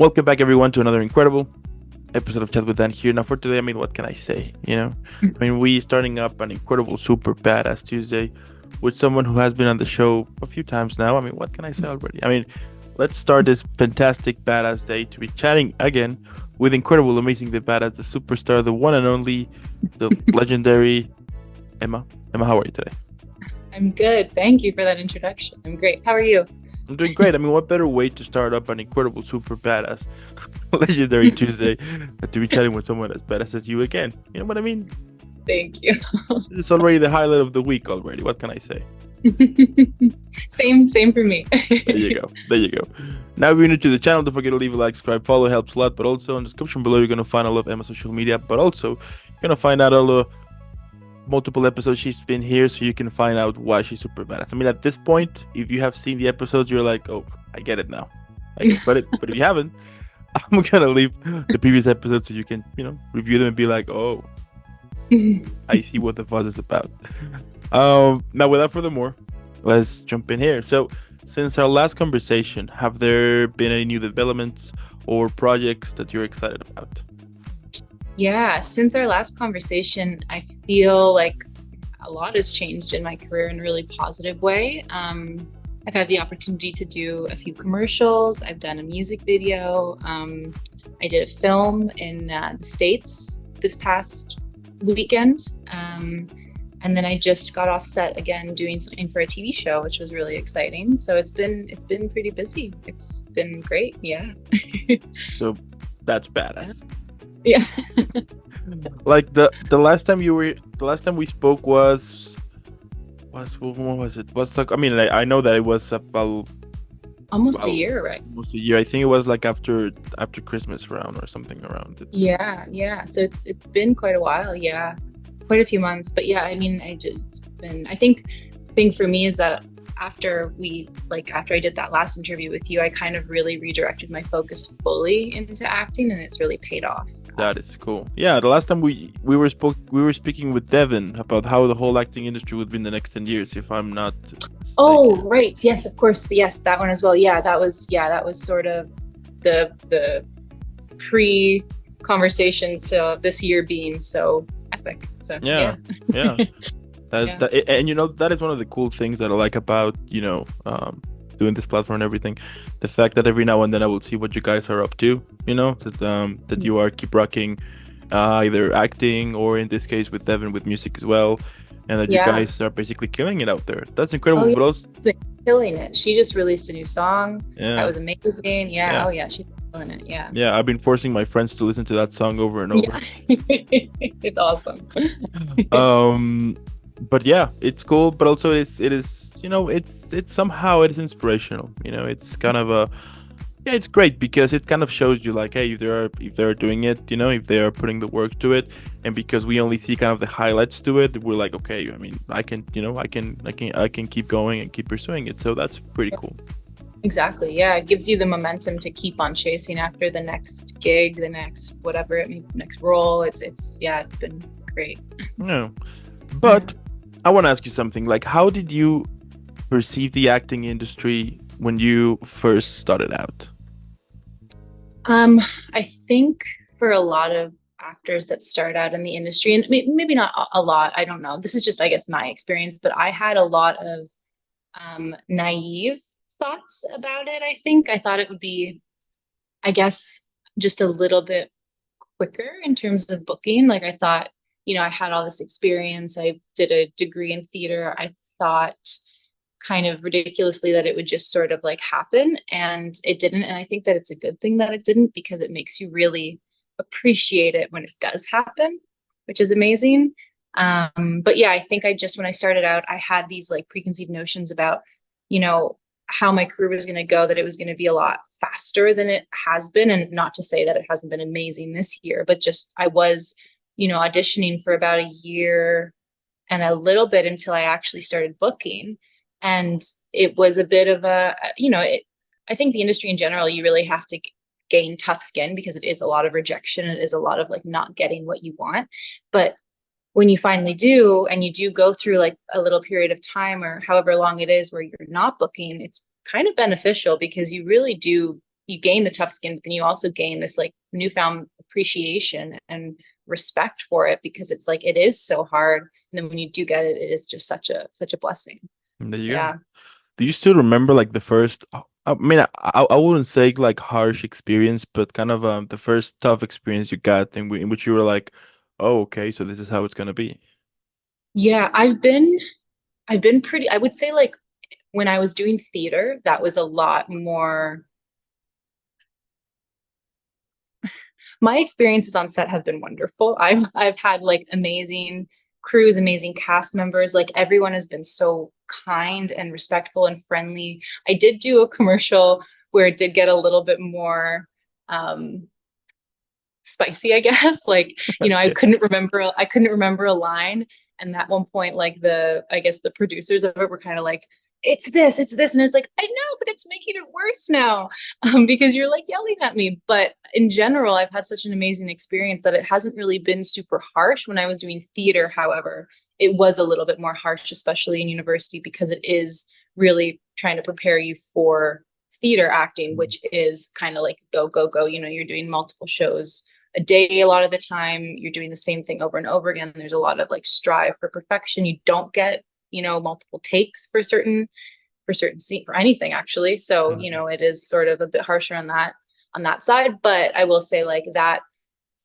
Welcome back, everyone, to another incredible episode of Chat with Dan here. Now, for today, what can I say? We starting up an incredible, super badass Tuesday with someone who has been on the show a few times now. What can I say already? Let's start this fantastic, badass day to be chatting again with incredible, amazing, the badass, the superstar, the one and only, the legendary Emma. Emma, how are you today? I'm good. Thank you for that introduction. I'm great. How are you? I'm doing great. What better way to start up an incredible, super badass, legendary Tuesday than to be chatting with someone as badass as you again? You know what I mean? Thank you. It's already the highlight of the week already. What can I say? Same for me. There you go. Now, if you're new to the channel, don't forget to leave a like, subscribe, follow, helps a lot. But also in the description below, you're going to find all of Emma's social media. But also, you're going to find out all the multiple episodes she's been here, so you can find out why she's super badass. At this point, if you have seen the episodes, you're like, oh, I get it now. But if you haven't, I'm gonna leave the previous episodes so you can, review them and be like, oh, I see what the fuss is about. Now, without further more, let's jump in here. So, since our last conversation, have there been any new developments or projects that you're excited about? Yeah, since our last conversation, I feel like a lot has changed in my career in a really positive way. I've had the opportunity to do a few commercials. I've done a music video. I did a film in the States this past weekend. And then I just got off set again doing something for a TV show, which was really exciting. So it's been pretty busy. It's been great. Yeah. So that's badass. Yeah. Like the last time we spoke was when was it? I know that it was about almost a year, right? Almost a year. I think it was like after Christmas around or something around it. Yeah. So it's been quite a while. Yeah, quite a few months. But yeah, I think the thing for me is that after I did that last interview with you, I kind of really redirected my focus fully into acting, and it's really paid off. That is cool. Yeah, the last time we were speaking with Devin about how the whole acting industry would be in the next 10 years, if I'm not mistaken. Oh, right. Yes, of course. Yes, that one as well. Yeah, that was sort of the pre-conversation to this year being so epic. So yeah. That is one of the cool things that I like about doing this platform and everything. The fact that every now and then I will see what you guys are up to. That you are keep rocking either acting or in this case with Devin with music as well, and that you guys are basically killing it out there. That's incredible. Yeah. But also killing it. She just released a new song. Yeah. That was amazing. Yeah. Oh yeah, she's killing it. Yeah. Yeah, I've been forcing my friends to listen to that song over and over. Yeah. It's awesome. But yeah, it's cool, but also it is it's somehow it is inspirational. It's kind of it's great because it kind of shows you like, hey, if they're doing it, if they are putting the work to it, and because we only see kind of the highlights to it, we're like, okay, I can keep going and keep pursuing it. So that's pretty cool. Exactly. Yeah, it gives you the momentum to keep on chasing after the next gig, the next whatever, next role. It's been great. Yeah, but I want to ask you something. Like, how did you perceive the acting industry when you first started out? I think for a lot of actors that start out in the industry, and maybe not a lot, I don't know. This is just, I guess, my experience, but I had a lot of naive thoughts about it. I think I thought it would be, I guess, just a little bit quicker in terms of booking. Like I thought, I had all this experience. I did a degree in theater. I thought kind of ridiculously that it would just sort of like happen, and it didn't. And I think that it's a good thing that it didn't, because it makes you really appreciate it when it does happen, which is amazing. But yeah, I think when I started out, I had these like preconceived notions about, how my career was going to go, that it was going to be a lot faster than it has been. And not to say that it hasn't been amazing this year, but just I was auditioning for about a year and a little bit until I actually started booking. And it was a bit of I think the industry in general, you really have to gain tough skin, because it is a lot of rejection. It is a lot of like not getting what you want. But when you finally do, and you do go through like a little period of time or however long it is where you're not booking, it's kind of beneficial, because you really do, you gain the tough skin, but then you also gain this like newfound appreciation and respect for it because it's like it is so hard. And then when you do get it, it is just such a blessing. And there you go. Yeah. Do you still remember like the first? I mean, I wouldn't say like harsh experience, but kind of the first tough experience you got in which you were like, oh, okay, so this is how it's gonna be. Yeah, I've been pretty, I would say like when I was doing theater, that was a lot more. My experiences on set have been wonderful. I've had like amazing crews, amazing cast members. Like everyone has been so kind and respectful and friendly. I did do a commercial where it did get a little bit more um spicy, I guess. Like, Okay. I couldn't remember a line. And at one point, like I guess the producers of it were kind of like, it's this. And it's like, I know, but it's making it worse now because you're like yelling at me. But in general, I've had such an amazing experience that it hasn't really been super harsh when I was doing theater. However, it was a little bit more harsh, especially in university, because it is really trying to prepare you for theater acting, which is kind of like go, go, go. You're doing multiple shows a day a lot of the time. You're doing the same thing over and over again. There's a lot of like strive for perfection. You don't get, multiple takes for certain scene for anything actually. So, Mhm. it is sort of a bit harsher on that side. But I will say like that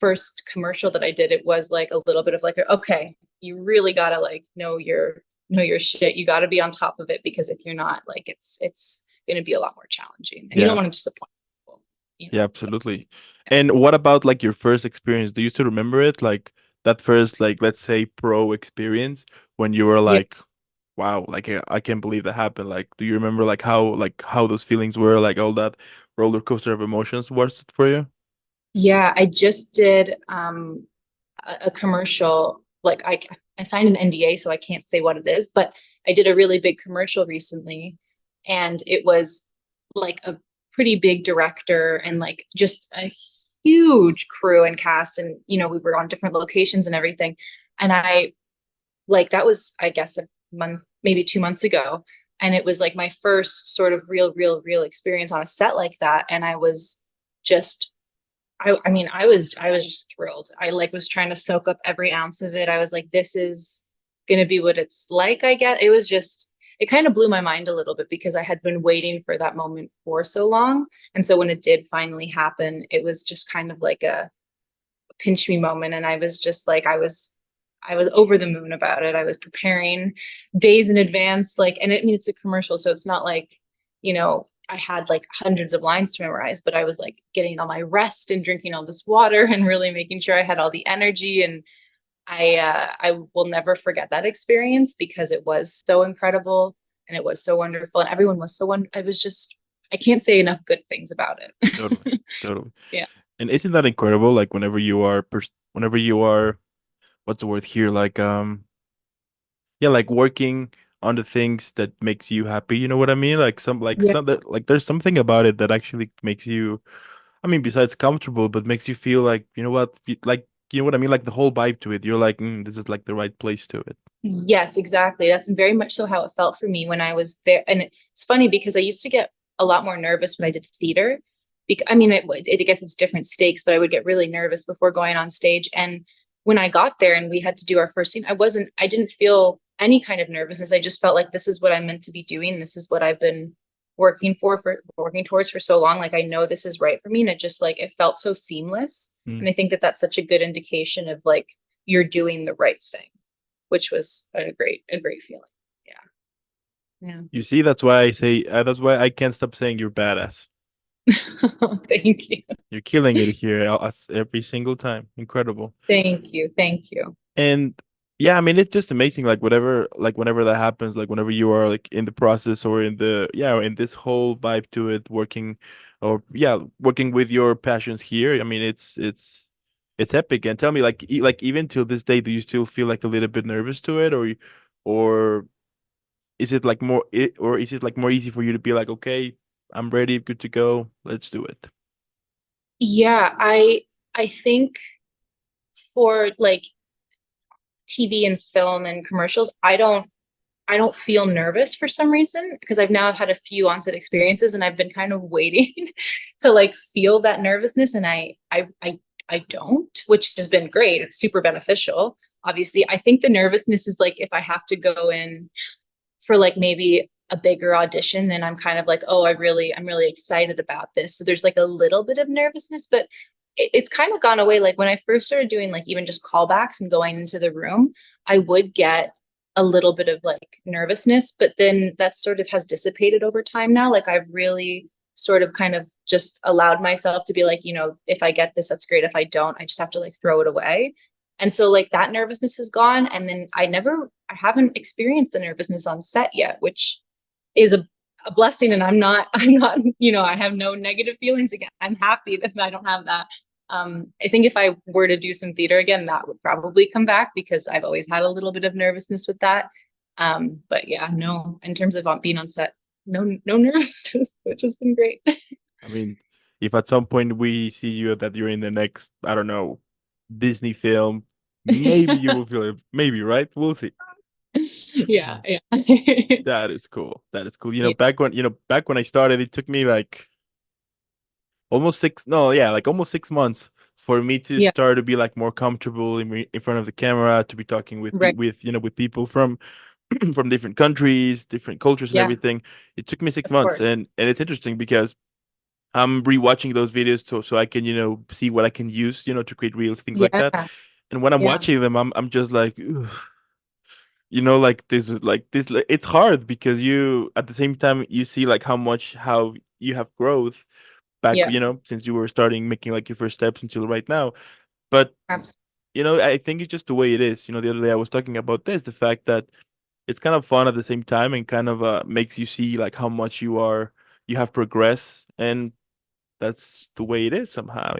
first commercial that I did, it was like a little bit of like, okay, you really gotta like know your shit. You gotta be on top of it because if you're not, like it's gonna be a lot more challenging. And you don't Yeah. want to disappoint people, Yeah, So absolutely. yeah. And what about like your first experience? Do you still remember it? Like that first, like let's say pro experience when you were Yeah. like, wow, like I can't believe that happened. Like, do you remember like how those feelings were, like all that roller coaster of emotions was it for you? Yeah, I just did a commercial. Like I signed an NDA, so I can't say what it is, but I did a really big commercial recently, and it was like a pretty big director and like just a huge crew and cast, and we were on different locations and everything. And I like that was I guess a month, maybe 2 months ago, and it was like my first sort of real experience on a set like that, and I was just I mean, I was just thrilled. I like was trying to soak up every ounce of it. I was like, this is gonna be what it's like, I guess. It was just it kind of blew my mind a little bit because I had been waiting for that moment for so long. And so when it did finally happen, it was just kind of like a pinch me moment. And I was just like I was over the moon about it. I was preparing days in advance, like, and it's a commercial, so it's not like, I had like hundreds of lines to memorize, but I was like getting all my rest and drinking all this water and really making sure I had all the energy. And I will never forget that experience because it was so incredible and it was so wonderful and everyone was so I was just I can't say enough good things about Totally. it. Totally. Yeah. And isn't that incredible? Like whenever you are, what's the word here? Like yeah, like working on the things that makes you happy, you know what I mean? Yeah. Like there's something about it that actually makes you, I mean, besides comfortable, but makes you feel like, you know what, like, you know what I mean? Like the whole vibe to it. You're like, this is like the right place to it. Yes, exactly. That's very much so how it felt for me when I was there. And it's funny because I used to get a lot more nervous when I did theater. I mean, I guess it's different stakes, but I would get really nervous before going on stage. And when I got there and we had to do our first scene, I didn't feel any kind of nervousness. I just felt like this is what I'm meant to be doing. This is what I've been working towards for so long. Like I know this is right for me. And it just like, it felt so seamless. Mm. And I think that that's such a good indication of like, you're doing the right thing, which was a great feeling. Yeah. You see, that's why I say, that's why I can't stop saying you're badass. Yeah. Thank you. You're killing it here every single time. Incredible. Thank you. Thank you. And yeah, I mean, it's just amazing. Like whenever that happens, like whenever you are like in the process or in the, yeah, in this whole vibe to it, working or yeah, working with your passions here. I mean, it's epic. And tell me, like, like even till this day, do you still feel like a little bit nervous to it, or is it like or is it like more easy for you to be like, okay, I'm ready, good to go, let's do it. Yeah, I think for like TV and film and commercials, I don't I don't feel nervous for some reason because I've now had a few onset experiences and I've been kind of waiting to like feel that nervousness, and I don't, which has been great. It's super beneficial. Obviously, I think the nervousness is like if I have to go in for like maybe a bigger audition, then I'm kind of like, oh, I'm really excited about this. So there's like a little bit of nervousness, but it's kind of gone away. Like when I first started doing like even just callbacks and going into the room, I would get a little bit of like nervousness, but then that sort of has dissipated over time now. Like I've really sort of kind of just allowed myself to be like, if I get this, that's great. If I don't, I just have to like throw it away. And so like that nervousness is gone. And then I haven't experienced the nervousness on set yet, which is a blessing. And I'm not, I have no negative feelings again. I'm happy that I don't have that. I think if I were to do some theater again, that would probably come back because I've always had a little bit of nervousness with that. But yeah, no, in terms of being on set, no nervousness, which has been great. I mean, if at some point we see you that you're in the next, I don't know, Disney film, maybe you will feel it. Maybe, right? We'll see. Yeah, yeah. That is cool. That is cool. Yeah, Back when I started, it took me like almost six, no, yeah, like almost 6 months for me to yeah, start to be like more comfortable in front of the camera, to be talking with right. with people from from different countries, different cultures and Yeah, everything. It took me six of months, course. and it's interesting because I'm rewatching those videos so I can, see what I can use, to create reels, things like Yeah, that. And when I'm yeah, watching them, I'm just like, "Ugh." Like this is like this. It's hard because you at the same time you see like how you have growth back, yeah, since you were starting making like your first steps until right now. But absolutely. I think it's just the way it is. The other day I was talking about this, the fact that it's kind of fun at the same time and kind of makes you see like how much you have progressed, and that's the way it is somehow.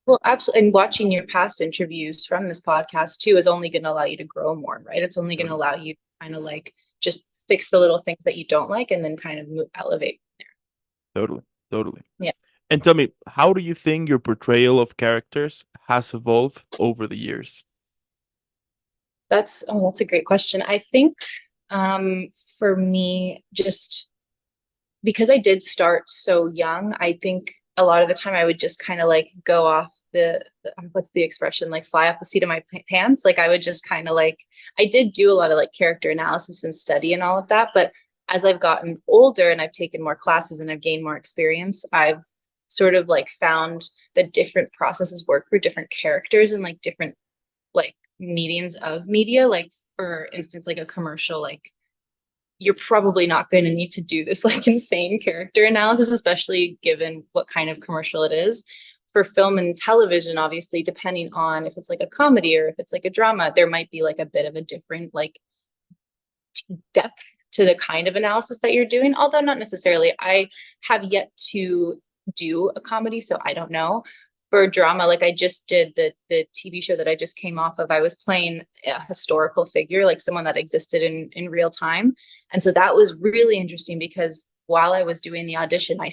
Well, absolutely. And watching your past interviews from this podcast too is only going to allow you to grow more, right? It's only going to Totally, allow you to kind of like just fix the little things that you don't like and then kind of elevate. totally, totally. Yeah. And tell me, how do you think your portrayal of characters has evolved over the years? That's a great question. I think for me, just because I did start so young, I think a lot of the time I would just kind of like go off what's the expression, like fly off the seat of my pants. Like I would just kind of like, I did do a lot of like character analysis and study and all of that. But as I've gotten older and I've taken more classes and I've gained more experience, I've sort of like found that different processes work for different characters and like different like mediums of media. Like for instance, like a commercial, like you're probably not going to need to do this like insane character analysis, especially given what kind of commercial it is. For film and television, obviously, depending on if it's like a comedy or if it's like a drama, there might be like a bit of a different like depth to the kind of analysis that you're doing, although not necessarily. I have yet to do a comedy, so I don't know. For drama, like I just did the TV show that I just came off of, I was playing a historical figure, like someone that existed in real time. And so that was really interesting because while I was doing the audition, I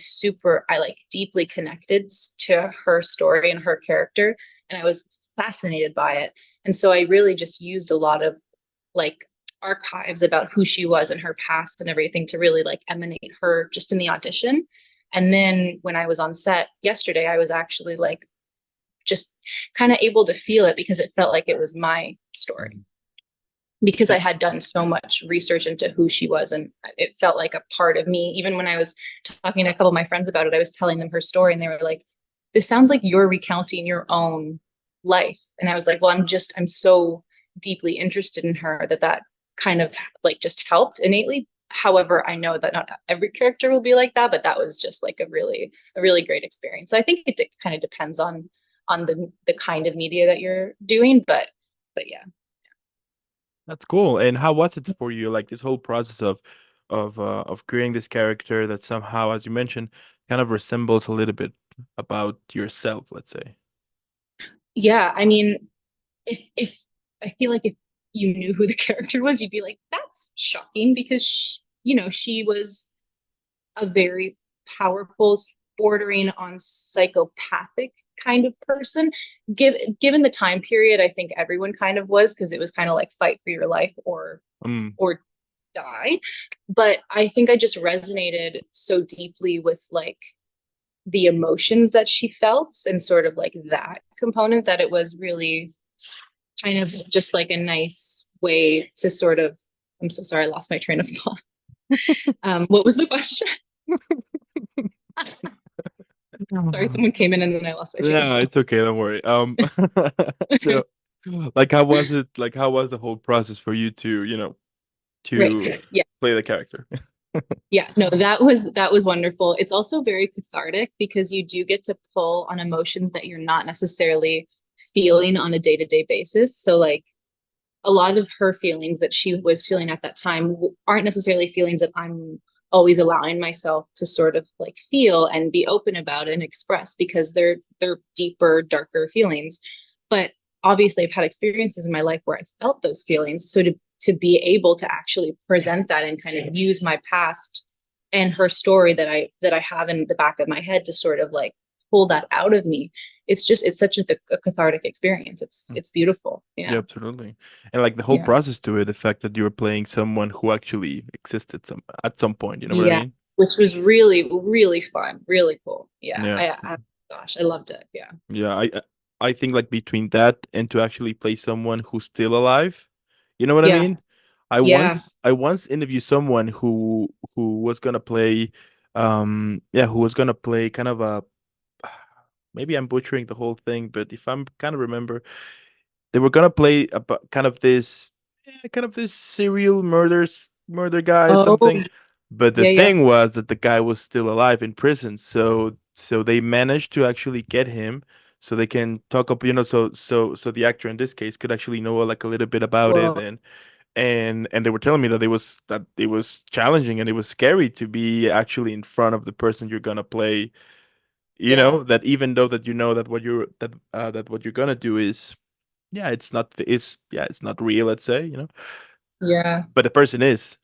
like deeply connected to her story and her character. And I was fascinated by it. And so I really just used a lot of like archives about who she was and her past and everything to really like emanate her just in the audition. And then when I was on set yesterday, I was actually like just kind of able to feel it because it felt like it was my story because I It- had done so much research into who she was, and it felt like a part of me. Even when I was talking to a couple of my friends about it, I was telling them her story and they were like, this sounds like you're recounting your own life. And I was like, well, I'm so deeply interested in her that kind of like just helped innately. However, I know that not every character will be like that, but that was just like a really great experience. So I think it kind of depends on the kind of media that you're doing, but yeah. That's cool. And how was it for you? Like this whole process of creating this character that somehow, as you mentioned, kind of resembles a little bit about yourself, let's say. Yeah, I mean, if I feel like if you knew who the character was, you'd be like, that's shocking because she was a very powerful, bordering on psychopathic kind of person. Given the time period, I think everyone kind of was because it was kind of like fight for your life Mm, or die. But I think I just resonated so deeply with like the emotions that she felt and sort of like that component that it was really kind of just like a nice way to sort of, I'm so sorry, I lost my train of thought. What was the question? Sorry, someone came in and then I lost my train of Yeah, thought. it's okay, don't worry. So like how was it, like how was the whole process for you to, to Right. Yeah. play the character? Yeah. No, that was wonderful. It's also very cathartic because you do get to pull on emotions that you're not necessarily feeling on a day-to-day basis. So like a lot of her feelings that she was feeling at that time aren't necessarily feelings that I'm always allowing myself to sort of like feel and be open about and express because they're deeper, darker feelings. But obviously I've had experiences in my life where I felt those feelings. So to be able to actually present that and kind of use my past and her story that I have in the back of my head to sort of like pull that out of me, it's such a cathartic experience. It's beautiful. Yeah, Yeah. absolutely. And like the whole Yeah. process to it, the fact that you were playing someone who actually existed at some point, you know what I Yeah. mean? Which was really, really fun, really cool. Yeah. Yeah. Gosh, I loved it. Yeah. Yeah, I think like between that and to actually play someone who's still alive, you know what I Yeah. mean? I Yeah. once I once interviewed someone who was gonna play who was gonna play kind of a, maybe I'm butchering the whole thing, but if I'm kind of remember, they were gonna play about kind of this serial murder guy or Oh, something. But the yeah, yeah. thing was that the guy was still alive in prison, so they managed to actually get him, so they can talk up, so the actor in this case could actually know like a little bit about it, Whoa. and they were telling me that it was challenging and it was scary to be actually in front of the person you're gonna play. Yeah. That even though that that that what you're gonna do is, it's not real, let's say, Yeah. but the person is,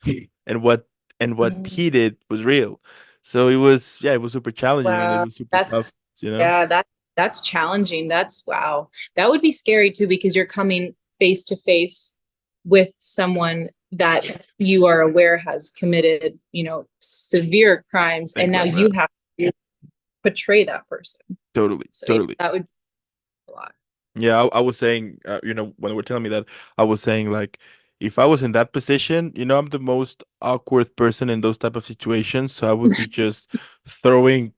and what Mhm. he did was real. So it was super challenging and it Wow. was super tough, you know. Yeah, that's challenging. That's wow. That would be scary too because you're coming face to face with someone that you are aware has committed, severe crimes, and Think now like you that. have to portray that person. Totally, So yeah, totally. that would be a lot. Yeah, I was saying, when they were telling me that, I was saying like, if I was in that position, I'm the most awkward person in those type of situations, so I would be just throwing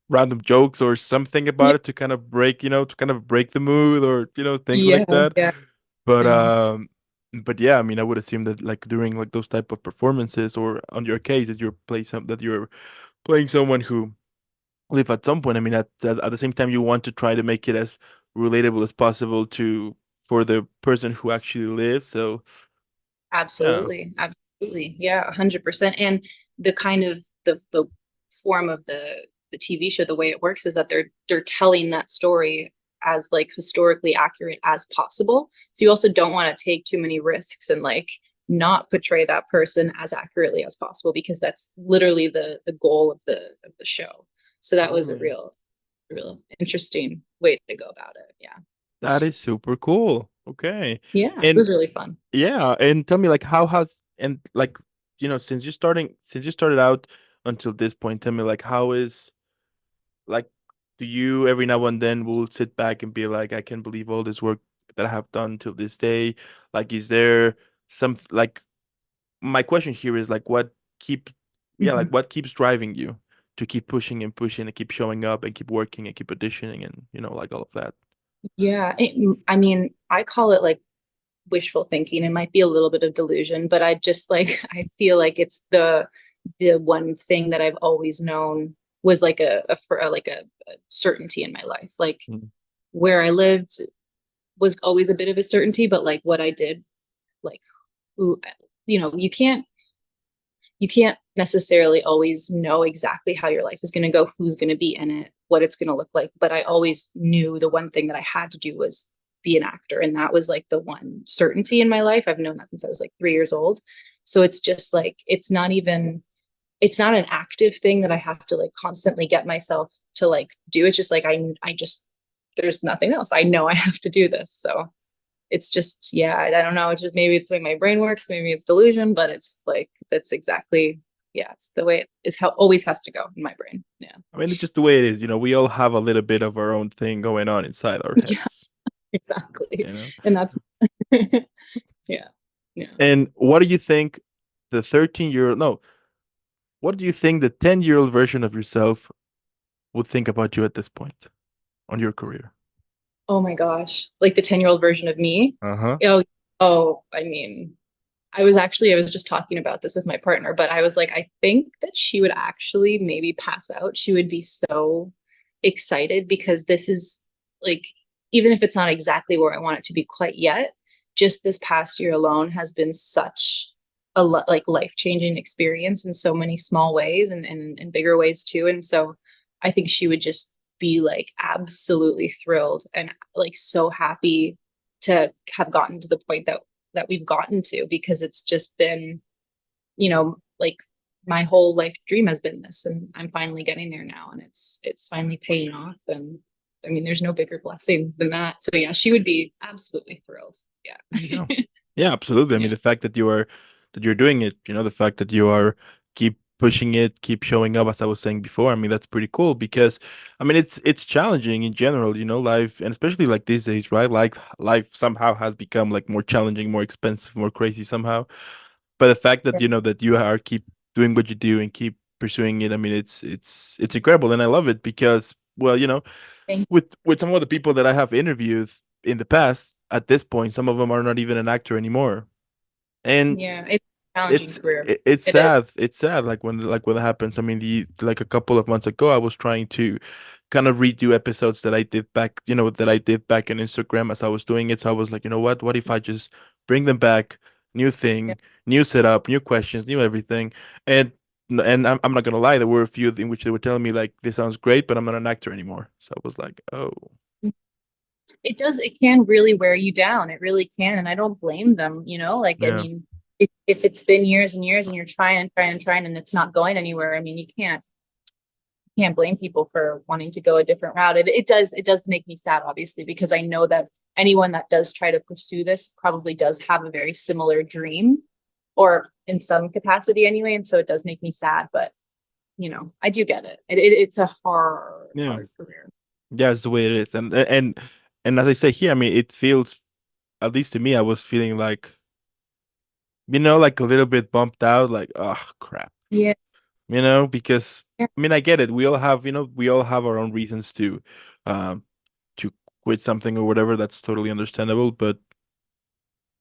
random jokes or something Yeah, about it to kind of break the mood, or things yeah, like that. yeah, But yeah. yeah, I mean, I would assume that like during like those type of performances, or on your case that you're playing someone who live at some point. I mean, at the same time, you want to try to make it as relatable as possible to for the person who actually lives. So yeah, Absolutely. Absolutely. Yeah, 100%. And the kind of the form of the TV show, the way it works is that they're telling that story as like historically accurate as possible. So you also don't want to take too many risks and like not portray that person as accurately as possible because that's literally the goal of the show. So that was a totally. real interesting way to go about it. Yeah. That is super cool. Okay, Yeah, it and was really fun. yeah, and tell me like how has and like since you started out until this point, tell me like how is like, do you every now and then will sit back and be like, I can't believe all this work that I have done till this day? Like, is there some like my question here is like, keep Mhm. what keeps driving you to keep pushing and pushing and keep showing up and keep working and keep auditioning and like all of that? Yeah, I mean, I call it like wishful thinking. It might be a little bit of delusion, but I just like I feel like it's the one thing that I've always known was like a certainty in my life. Like Mm. where I lived was always a bit of a certainty, but like what I did, like who, you can't necessarily always know exactly how your life is going to go, who's going to be in it, what it's going to look like. But I always knew the one thing that I had to do was be an actor. And that was like the one certainty in my life. I've known that since I was like 3 years old. So it's just like, it's not an active thing that I have to like constantly get myself to like do. It's just like, I just, there's nothing else. I know I have to do this. So it's just, yeah, I don't know. It's just maybe it's the way my brain works, maybe it's delusion, but it's like that's exactly, yeah, it's the way it's how always has to go in my brain. Yeah. I mean, it's just the way it is. We all have a little bit of our own thing going on inside our Yeah, heads, exactly. you know? And that's yeah. Yeah. And what do you think the 13-year-old, no, what do you think the 10-year-old version of yourself would think about you at this point on your career? Oh my gosh. Like the 10-year-old version of me. Uh-huh. Oh, I mean, I was just talking about this with my partner, but I was like, I think that she would actually maybe pass out. She would be so excited because this is like, even if it's not exactly where I want it to be quite yet, just this past year alone has been such a like life-changing experience in so many small ways and bigger ways too. And so I think she would just be like absolutely thrilled and like so happy to have gotten to the point that we've gotten to because it's just been, like my whole life dream has been this and I'm finally getting there now and it's finally paying off and I mean there's no bigger blessing than that. So yeah, she would be absolutely thrilled. There you Yeah. go. Yeah, absolutely. I mean, Yeah. the fact that you're doing it, the fact that you are keep pushing it, keep showing up, as I was saying before. I mean, that's pretty cool because I mean, it's challenging in general, life, and especially like these days, right? Like life somehow has become like more challenging, more expensive, more crazy somehow. But the fact that that you are keep doing what you do and keep pursuing it, I mean, it's incredible, and I love it because, well, Thank with some of the people that I have interviewed in the past, at this point, some of them are not even an actor anymore, and Yeah, it's a challenging it's career. it's It is. sad. It's sad, like when that happens. I mean, the like a couple of months ago, I was trying to kind of redo episodes that I did back, that I did back in Instagram as I was doing it. So I was like, what if I just bring them back, new Yeah. thing, new setup, new questions, new everything, and I'm not gonna lie, there were a few in which they were telling me like this sounds great, but I'm not an actor anymore. So I was like, oh, It does, it can really wear you down. It really can. And I don't blame them, like, I yeah, mean, if it's been years and years and you're trying and it's not going anywhere, I mean, you can't blame people for wanting to go a different route. It does make me sad, obviously, because I know that anyone that does try to pursue this probably does have a very similar dream or in some capacity anyway. And so it does make me sad, but I do get it. It's a hard, yeah, hard career. yeah, it's the way it is, and as I say here, I mean, it feels, at least to me, I was feeling like, like a little bit bumped out, like, oh crap, Yeah. because Yeah. I mean, I get it. We all have our own reasons um, to quit something or whatever. That's totally understandable. But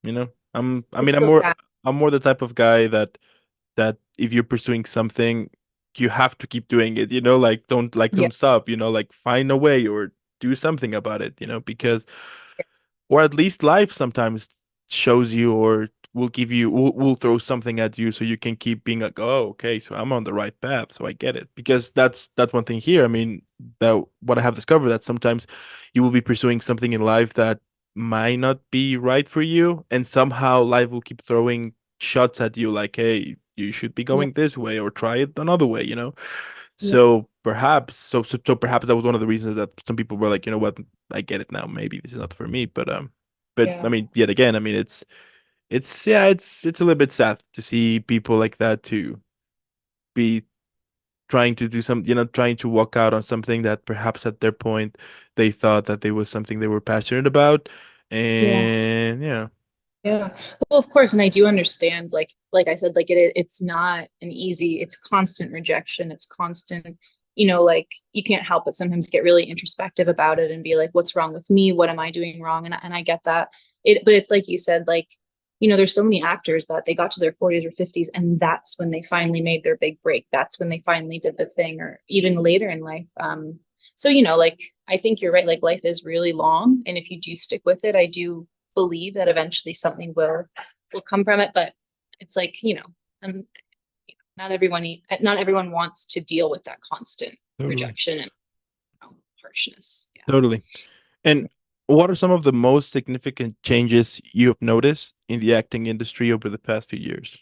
I It's mean, so sad. I'm more the type of guy that if you're pursuing something, you have to keep doing it. Like Yeah. don't stop. Like find a way or do something about it. Because or at least life sometimes shows you or will throw something at you so you can keep being like, oh, okay, so I'm on the right path, so I get it. Because that's one thing here. I mean, that what I have discovered, that sometimes you will be pursuing something in life that might not be right for you, and somehow life will keep throwing shots at you like, hey, you should be Yeah. going this way or try it another way. Yeah. So perhaps that was one of the reasons that some people were like, you know what, I get it now. Maybe this is not for me. But I Yeah. mean, yet again, I mean, it's yeah, it's a little bit sad to see people like that to be trying to do trying to walk out on something that perhaps at their point they thought that there was something they were passionate about, Yeah. and yeah, Yeah. Well, of course, and I do understand, like I said, like it's not an easy, it's constant rejection. It's constant, like you can't help but sometimes get really introspective about it and be like, what's wrong with me? What am I doing wrong? And I get that. But it's like you said, like, there's so many actors that they got to their 40s or 50s, and that's when they finally made their big break. That's when they finally did the thing, or even later in life. So, like I think you're right, like life is really long. And if you do stick with it, I do believe that eventually something will come from it, but it's like um, not everyone wants to deal with that constant totally, rejection and harshness. Yeah. totally. And what are some of the most significant changes you have noticed in the acting industry over the past few years?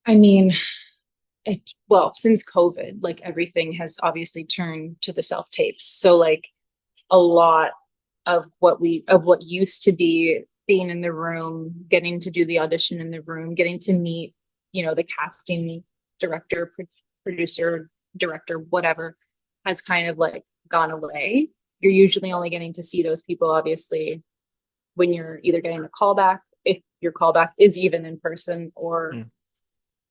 I mean, well, since COVID, like everything has obviously turned to the self tapes, so like a lot. of what used to be being in the room, getting to do the audition in the room, getting to meet, the casting director, producer, director, whatever, has kind of like gone away. You're usually only getting to see those people, obviously, when you're either getting a callback, if your callback is even in person, or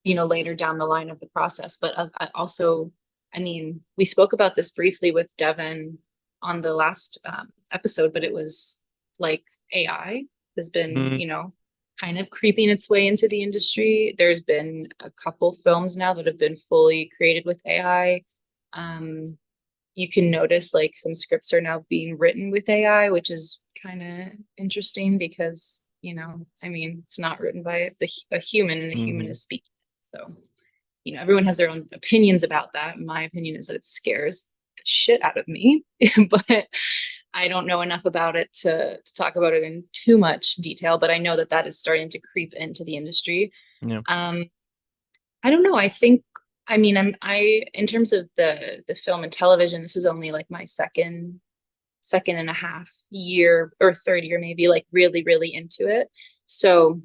Mm. later down the line of the process. But also, I mean, we spoke about this briefly with Devin on the last episode, but it was like AI has been, Mm. kind of creeping its way into the industry. There's been a couple films now that have been fully created with AI. Um, you can notice like some scripts are now being written with AI, which is kind of interesting because, I mean, it's not written by a human, and a human Hmm. is speaking. So, everyone has their own opinions about that. My opinion is that it scares the shit out of me, but I don't know enough about it to talk about it in too much detail. But I know that that is starting to creep into the industry. Yeah. Um, I don't know. I think, I mean, in terms of the film and television, this is only like my second and a half year or third year, maybe, like really, really into it. So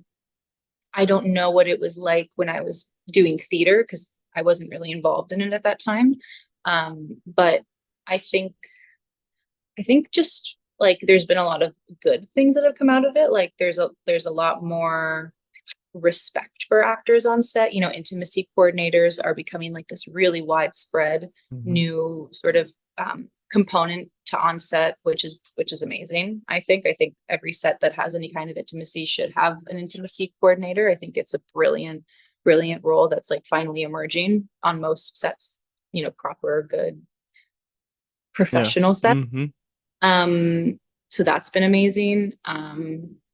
I don't know what it was like when I was doing theater because I wasn't really involved in it at that time. But I think just like there's been a lot of good things that have come out of it. Like there's a lot more respect for actors on set. Intimacy coordinators are becoming like this really widespread Hmm. new sort of component to on set, which is amazing. I think every set that has any kind of intimacy should have an intimacy coordinator. I think it's a brilliant, brilliant role that's like finally emerging on most sets. Proper, good, Yeah. professional sets. Hmm. um, so that's been amazing.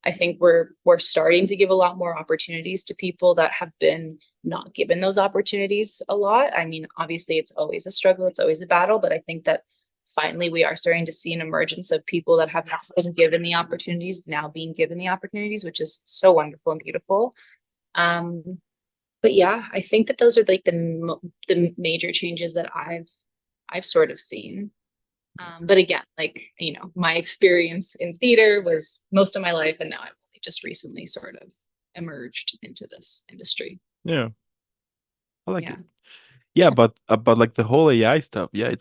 I think we're starting to give a lot more opportunities to people that have been not given those opportunities a lot. I mean, obviously it's always a struggle, it's always a battle, but I think that finally we are starting to see an emergence of people that have not been given the opportunities now being given the opportunities, which is so wonderful and beautiful. Um, but yeah, I think that those are like the major changes that I've sort of seen. But again, like, my experience in theater was most of my life, and now I've only just recently sort of emerged into this industry. Yeah. I like Yeah. it. Yeah, but about like the whole AI stuff. Yeah,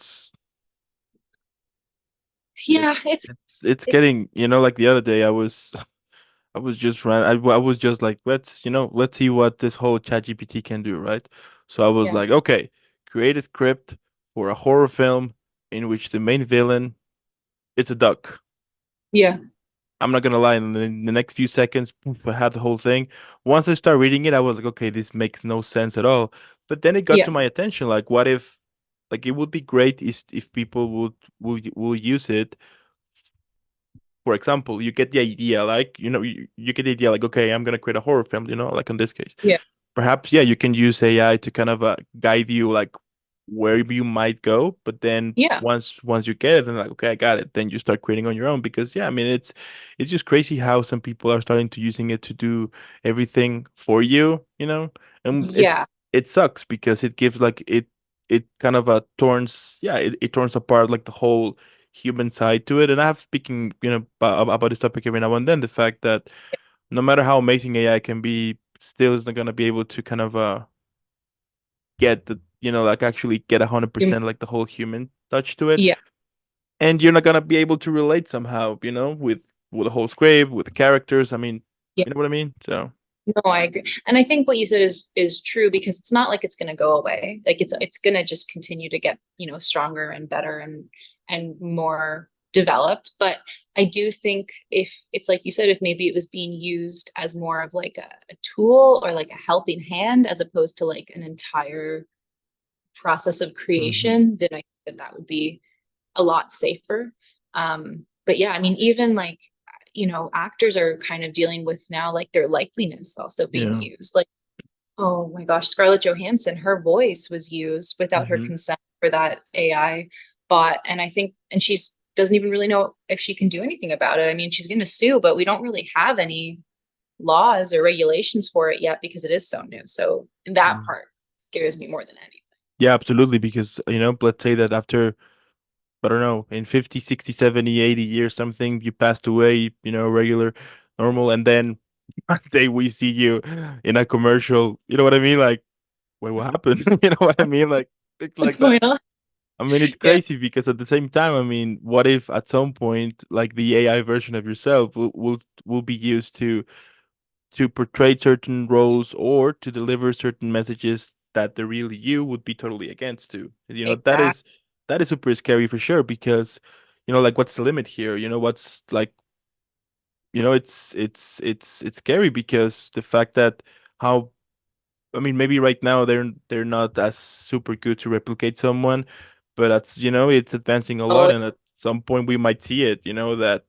Yeah, it's it's getting, like the other day I was just I was just like, let's see what this whole ChatGPT can do, right? So I was yeah, like, okay, create a script for a horror film in which the main villain it's a duck. yeah, I'm not gonna lie, in the next few seconds, poof, I had the whole thing. Once I start reading it, I was like, okay, this makes no sense at all. But then it got yeah, to my attention, like, what if, like, it would be great is if people will use it. For example, you get the idea, like, you get the idea, like, okay, I'm gonna create a horror film, like in this case. yeah, Perhaps, yeah, you can use AI to kind of guide you, like, where you might go. But then yeah, once you get it, and like, okay, I got it, then you start creating on your own. Because yeah, I mean, it's just crazy how some people are starting to using it to do everything for you. And yeah, it sucks because it gives like it kind of turns, yeah, it turns apart like the whole human side to it. And I have speaking, about this topic every now and then, the fact that no matter how amazing AI can be, still isn't gonna be able to kind of get the, like actually get 100% like the whole human touch to it. yeah, And you're not gonna be able to relate somehow, with the whole script, with the characters. I mean, yeah. you know what I mean? So No, I agree. And I think what you said is true because it's not like it's going to go away. Like it's going to just continue to get, stronger and better and more developed. But I do think if it's like you said, if maybe it was being used as more of like a tool or like a helping hand as opposed to like an entire process of hmm. creation, then I think that that would be a lot safer. But yeah, I mean, even like, actors are kind of dealing with now like their likeliness also being Yeah. used. Like, oh my gosh, Scarlett Johansson, her voice was used without her Hmm. consent for that AI bot. And I think, and she's doesn't even really know if she can do anything about it. I mean, she's going to sue, but we don't really have any laws or regulations for it yet because it is so new. So that part scares me more than anything. Yeah, absolutely. Because let's say that after I don't know, in 50, 60, 70, 80 years, something, you passed away, regular, normal, and then one day we see you in a commercial. You know what I mean? Like, wait, what happened? You know what I mean? Like, it's What's like that. going on? I mean, it's Yeah. crazy because at the same time, I mean, what if at some point, like the AI version of yourself will be used to portray certain roles or to deliver certain messages that the real you would be totally against to. Exactly. That is super scary for sure because, like what's the limit here? What's like, it's scary because the fact that how I mean maybe right now they're not as super good to replicate someone, but that's it's advancing a lot Oh, and at some point we might see it, that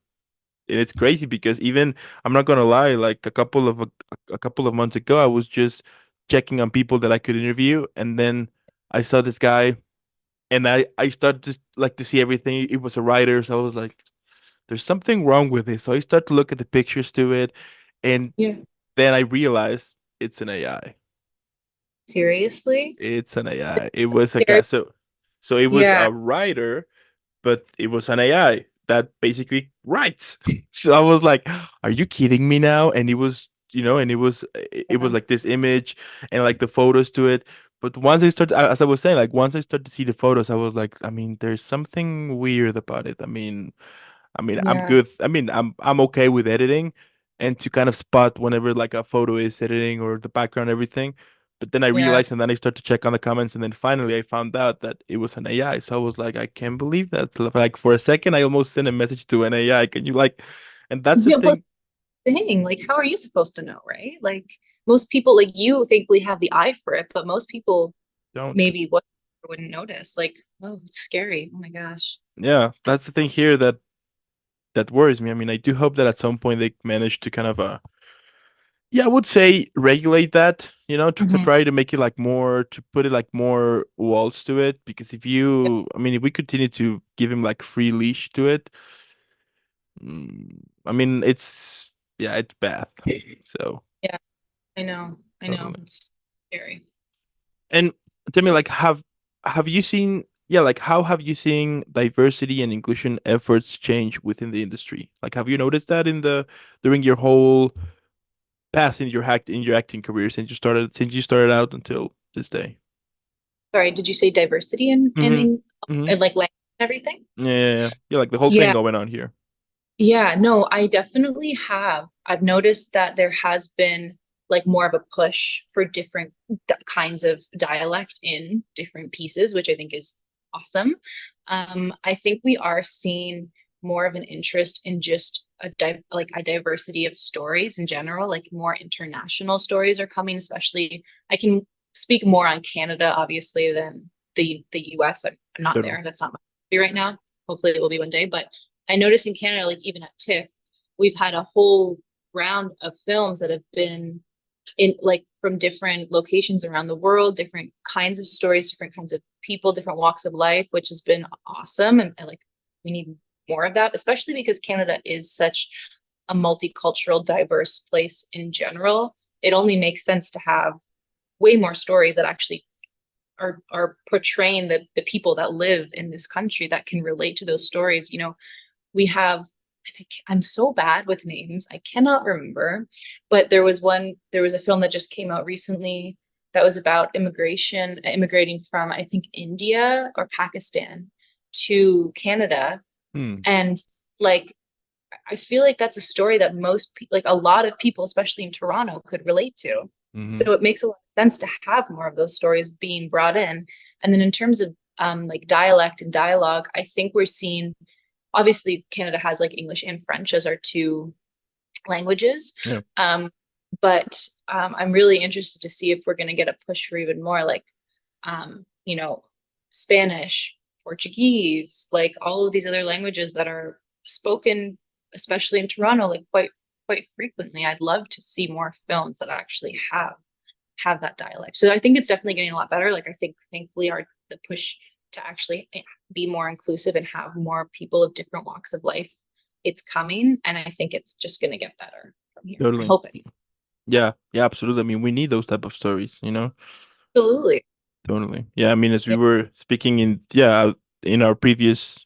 and it's crazy because even I'm not gonna lie, like a couple of months ago, I was just checking on people that I could interview, and then I saw this guy, and I started to like to see everything. It was a writer, so I was like, "There's something wrong with it." So I started to look at the pictures to it, and yeah. then I realized it's an AI. Seriously? It's an AI. It was a guy. Scary. So it was Yeah. a writer but it was an AI that basically writes. So I was like, "Are you kidding me now?" And it was, and it was Yeah. like this image and like the photos to it. But once I started, as I was saying, like once I started to see the photos, I was like, I mean, there's something weird about it. I mean, I'm Yeah. good. I mean, I'm okay with editing and to kind of spot whenever like a photo is editing or the background, everything. But then I Yeah. realized and then I started to check on the comments and then finally I found out that it was an AI. So I was like, I can't believe that. So, like for a second, I almost sent a message to an AI. Can you like, and that's the Yeah, but thing. thing, like, how are you supposed to know, right? Like, most people, like you, thankfully have the eye for it, but most people Don't. maybe wouldn't notice. Like, oh, it's scary. Oh my gosh. Yeah, that's the thing here that worries me. I mean, I do hope that at some point they manage to kind of yeah, I would say regulate that, to Mhm. try to make it like more, to put it like more walls to it. Because I mean, if we continue to give him like free leash to it, I mean, yeah, it's bad. So, Yeah, I know. I know. totally. It's scary. And tell me, like, have you seen, yeah, like, how have you seen diversity and inclusion efforts change within the industry? Like, have you noticed that during your whole path in your acting career since you started out until this day? Sorry, did you say diversity Mm-hmm. Mm-hmm. in like language and everything? Yeah, yeah, yeah. Yeah, like the whole thing Yeah. going on here. Yeah, no, I definitely have. I've noticed that there has been like more of a push for different kinds of dialect in different pieces, which I think is awesome. I think we are seeing more of an interest in just like a diversity of stories in general, like more international stories are coming, especially I can speak more on Canada, obviously, than the US. I'm not Totally. there. That's not my country right now. Hopefully it will be one day, but I noticed in Canada, like even at TIFF, we've had a whole round of films that have been in like from different locations around the world, different kinds of stories, different kinds of people, different walks of life, which has been awesome. And like we need more of that, especially because Canada is such a multicultural, diverse place in general. It only makes sense to have way more stories that actually are portraying the people that live in this country that can relate to those stories. We have I'm so bad with names. I cannot remember, but there was a film that just came out recently that was about immigrating from I think India or Pakistan to Canada. Hmm. And like I feel like that's a story that like a lot of people, especially in Toronto, could relate to. Mm-hmm. So it makes a lot of sense to have more of those stories being brought in. And then in terms of like dialect and dialogue, I think we're seeing obviously Canada has like English and French as our two languages. Yeah. But I'm really interested to see if we're going to get a push for even more like, you know, Spanish, Portuguese, like all of these other languages that are spoken, especially in Toronto, like quite frequently. I'd love to see more films that actually have that dialect. So I think it's definitely getting a lot better. Like I think thankfully our the push to actually be more inclusive and have more people of different walks of life, it's coming, and I think it's just going to get better from here. I Totally. hope it. Yeah. Yeah, absolutely. I mean, we need those type of stories. Absolutely. Totally. Yeah, I mean, as we Yeah. were speaking in our previous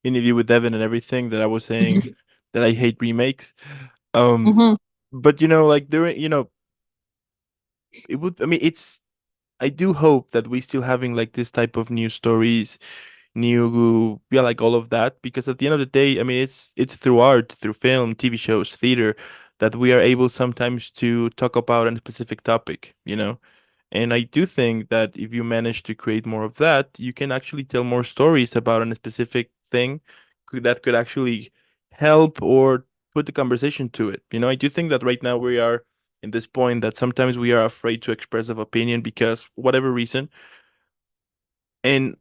interview with Devin and everything that I was saying that I hate remakes. Um, Hmm. but like there, it would. I mean, it's. I do hope that we still having like this type of new stories, new, yeah, like all of that, because at the end of the day, I mean, it's through art, through film, TV shows, theater, that we are able sometimes to talk about a specific topic. And I do think that if you manage to create more of that, you can actually tell more stories about a specific thing that could actually help or put the conversation to it. I do think that right now we are in this point that sometimes we are afraid to express of opinion because whatever reason. And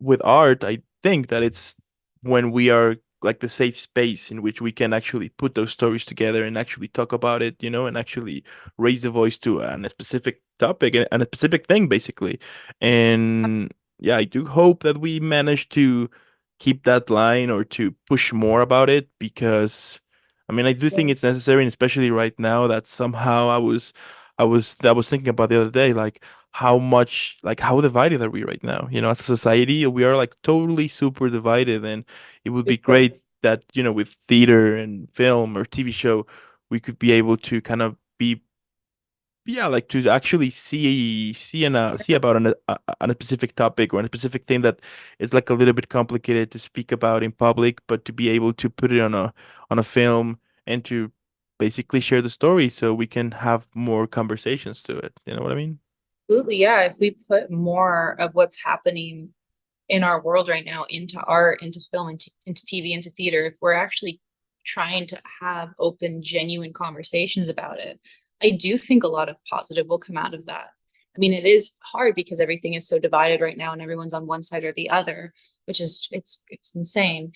with art, I think that it's when we are like the safe space in which we can actually put those stories together and actually talk about it, and actually raise the voice to a specific topic and a specific thing, basically. And yeah, I do hope that we manage to keep that line or to push more about it because I mean, I do think it's necessary, and especially right now that somehow I was thinking about the other day, like how divided are we right now? As a society, we are like totally super divided, and it would be Super. great that, with theater and film or TV show, we could be able to kind of be, yeah, like to actually see about on a specific topic or on a specific thing that is like a little bit complicated to speak about in public, but to be able to put it on a film and to basically share the story so we can have more conversations to it. You know what I mean? Absolutely, yeah. If we put more of what's happening in our world right now into art, into film, into TV, into theater, if we're actually trying to have open, genuine conversations about it, I do think a lot of positive will come out of that. I mean, it is hard because everything is so divided right now and everyone's on one side or the other, which is it's insane.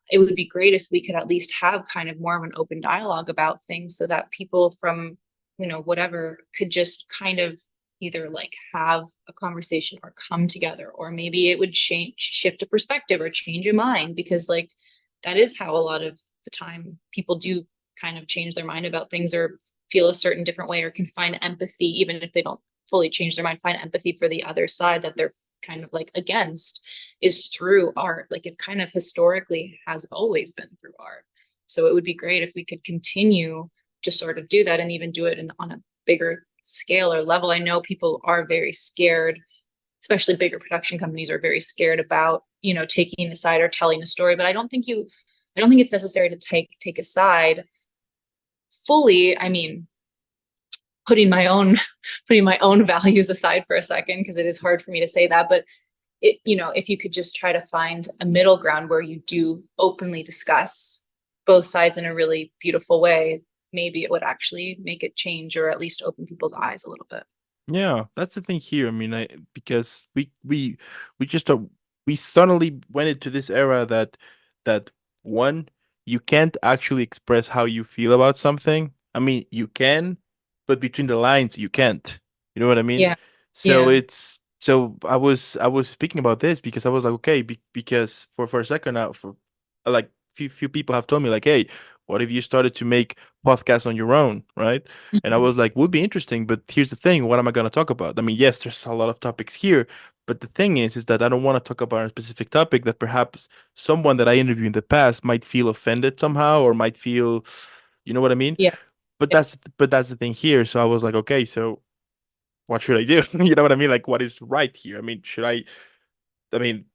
It would be great if we could at least have kind of more of an open dialogue about things so that people from, whatever could just kind of either like have a conversation or come together, or maybe it would shift a perspective or change a mind, because like that is how a lot of the time people do kind of change their mind about things or feel a certain different way or can find empathy, even if they don't fully change their mind, find empathy for the other side that they're kind of like against, is through art. Like it kind of historically has always been through art. So it would be great if we could continue to sort of do that and even do it on a bigger scale or level. I know people are very scared, especially bigger production companies are very scared about, taking a side or telling a story, but I don't think it's necessary to take a side fully. I mean, putting my own putting my own values aside for a second, because it is hard for me to say that, but if you could just try to find a middle ground where you do openly discuss both sides in a really beautiful way, maybe it would actually make it change or at least open people's eyes a little bit. Yeah, that's the thing here. I mean, because we just we suddenly went into this era that one, you can't actually express how you feel about something. I mean, you can, but between the lines, you can't. You know what I mean? Yeah. So Yeah. I was speaking about this because I was like, okay, because for a second now, for like few people have told me like, hey, what if you started to make podcasts on your own, right? And I Mhm. was like, would be interesting, but here's the thing, what am I going to talk about? I mean, yes, there's a lot of topics here, but the thing is that I don't want to talk about a specific topic that perhaps someone that I interviewed in the past might feel offended somehow or might feel, you know what I mean? Yeah. But Yeah. that's the thing here. So I was like, okay, so what should I do? You know what I mean? Like, what is right here? I mean, I mean,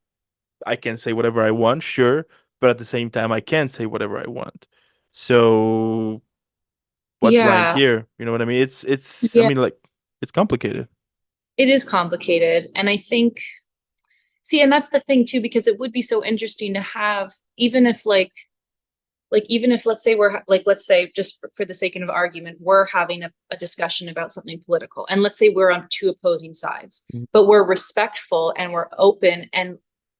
I can say whatever I want, sure, but at the same time, I can't say whatever I want. So what's lying Yeah. here? You know what I mean? I Yeah. mean, like, it's complicated. It is complicated. And I think, see, and that's the thing too, because it would be so interesting to have, even if even if let's say we're like, let's say just for the sake of argument, we're having a discussion about something political, and let's say we're on two opposing sides, Mhm. but we're respectful and we're open and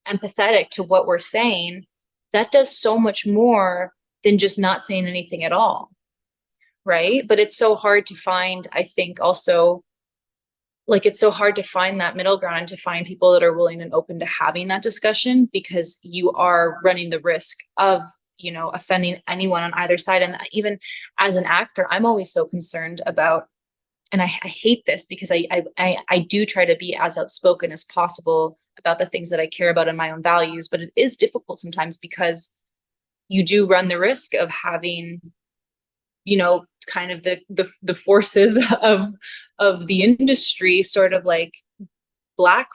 empathetic to what we're saying. That does so much more than just not saying anything at all, right? But it's so hard to find, I think, also, like it's so hard to find that middle ground and to find people that are willing and open to having that discussion, because you are running the risk of, offending anyone on either side. And even as an actor, I'm always so concerned about, and I hate this because I do try to be as outspoken as possible about the things that I care about and my own values. But it is difficult sometimes because you do run the risk of having, kind of the forces of the industry sort of like black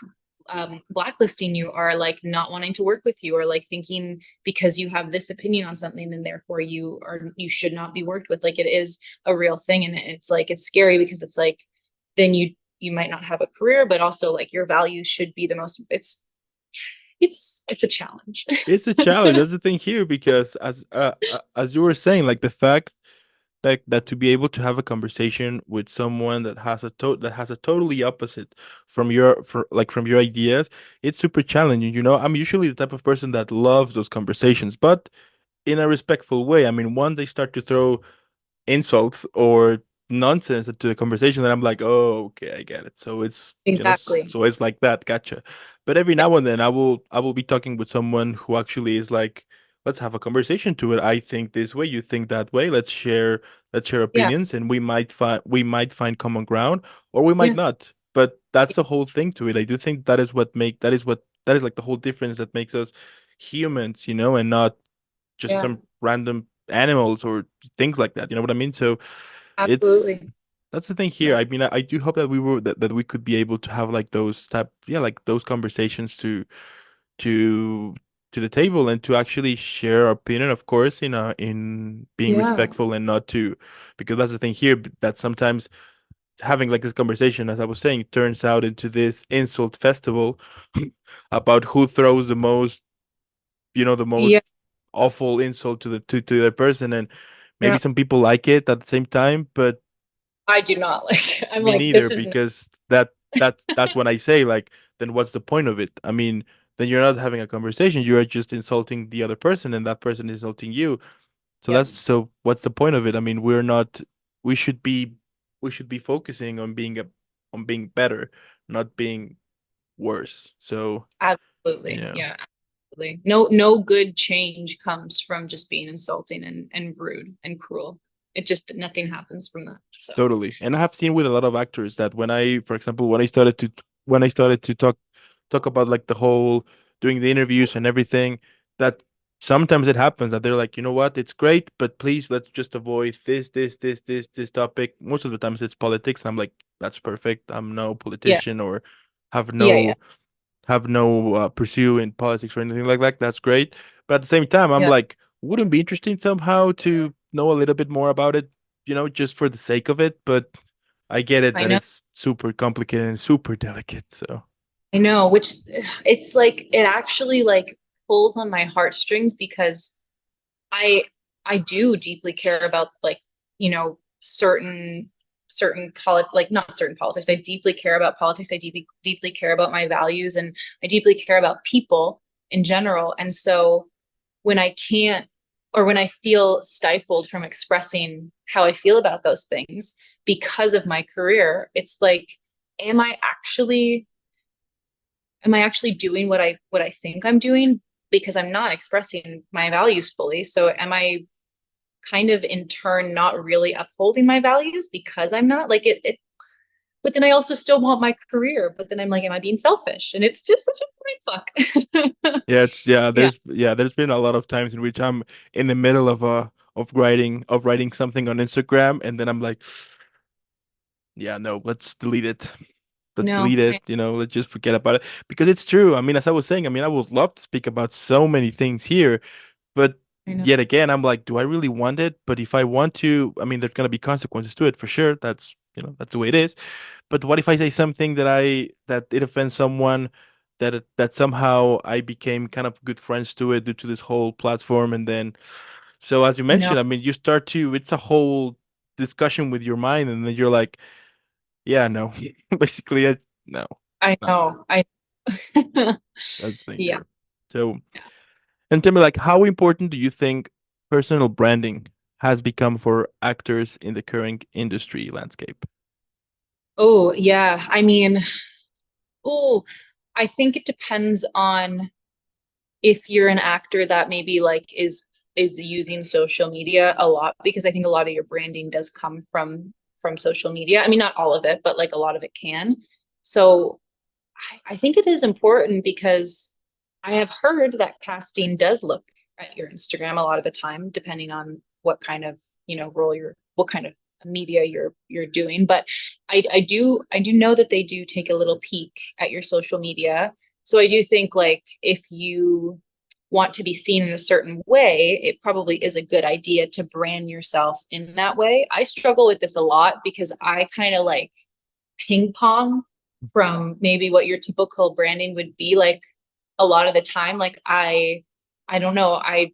blacklisting you, or like not wanting to work with you, or like thinking because you have this opinion on something and therefore you should not be worked with. Like it is a real thing, and it's like it's scary because it's like then you might not have a career, but also like your values should be the most. It's a challenge. It's a challenge. That's the thing here, because as you were saying, like the fact that to be able to have a conversation with someone that has that has a totally opposite from from your ideas, it's super challenging. I'm usually the type of person that loves those conversations, but in a respectful way. I mean, once they start to throw insults or nonsense into the conversation, then I'm like, oh, okay, I get it. So it's Exactly. so it's like that, gotcha. But every Yeah. now and then I will be talking with someone who actually is like, let's have a conversation to it. I think this way, you think that way. Let's share Yeah. opinions, and we might find common ground, or we might Yeah. not. But that's the whole thing to it. I do think that is like the whole difference that makes us humans, and not just Yeah. some random animals or things like that. You know what I mean? So it's Absolutely. that's the thing here. No. I mean, I do hope that we could be able to have like those like those conversations to to the table, and to actually share our opinion, of course, in being Yeah. respectful, and not to, because that's the thing here, that sometimes having like this conversation, as I was saying, turns out into this insult festival about who throws the Yeah. most awful insult to the person. And maybe Yeah. some people like it at the same time, but I do not like. I'm me like, neither, this is not. because that's when I say, like, then what's the point of it? I mean, then you're not having a conversation, you are just insulting the other person, and that person is insulting you. So Yeah. so what's the point of it? I mean, we should be focusing on being better, not being worse. So Absolutely. yeah. Yeah. Absolutely. No good change comes from just being insulting and rude and cruel. It just nothing happens from that. So Totally. And I have seen with a lot of actors that for example, when I started to talk about like the whole doing the interviews and everything, that sometimes it happens that they're like, you know what, it's great, but please let's just avoid this topic. Most of the times it's politics. And I'm like, that's perfect. I'm no yeah. politician, or have Yeah. Yeah. no pursue in politics or anything like that. That's great. But at the same time, I'm Yeah. like, wouldn't it be interesting somehow to know a little bit more about it, just for the sake of it. But I get it I that know. it's super complicated and super delicate. So I know, which it's like it actually like pulls on my heartstrings because I I do deeply care about like, certain like not certain politics. I deeply care about politics. I deeply care about my values, and I deeply care about people in general. And so when I can't, or when I feel stifled from expressing how I feel about those things because of my career, it's like, am I actually doing what I think I'm doing, because I'm not expressing my values fully? So am I kind of in turn not really upholding my values because I'm not like it but then I also still want my career, but then I'm like, am I being selfish? And it's just such a brain fuck. yeah, Yeah. there's been a lot of times in which I'm in the middle of writing something on Instagram, and then I'm like, yeah, no, let's delete it. Let's No, delete it. Let's just forget about it, because it's true. I mean, as I was saying, I mean, I would love to speak about so many things here. But I know. yet again, I'm like, do I really want it? But if I want to, I mean, there's gonna be consequences to it for sure. That's the way it is. But what if I say something that it offends someone, that somehow I became kind of good friends to it due to this whole platform, and then so as you I know. mentioned, I mean, it's a whole discussion with your mind, and then you're like, yeah, no, basically, no, I no, know. I that's the thing yeah. here. So. And tell me, like, how important do you think personal branding has become for actors in the current industry landscape? Oh, yeah. I mean, oh, I think it depends on if you're an actor that maybe like is using social media a lot, because I think a lot of your branding does come from social media. I mean, not all of it, but like a lot of it can. So I think it is important because I have heard that casting does look at your Instagram a lot of the time, depending on what kind of, role what kind of media you're doing. But I do know that they do take a little peek at your social media. So I do think like if you want to be seen in a certain way, it probably is a good idea to brand yourself in that way. I struggle with this a lot because I kind of like ping pong from maybe what your typical branding would be like a lot of the time. Like I don't know, I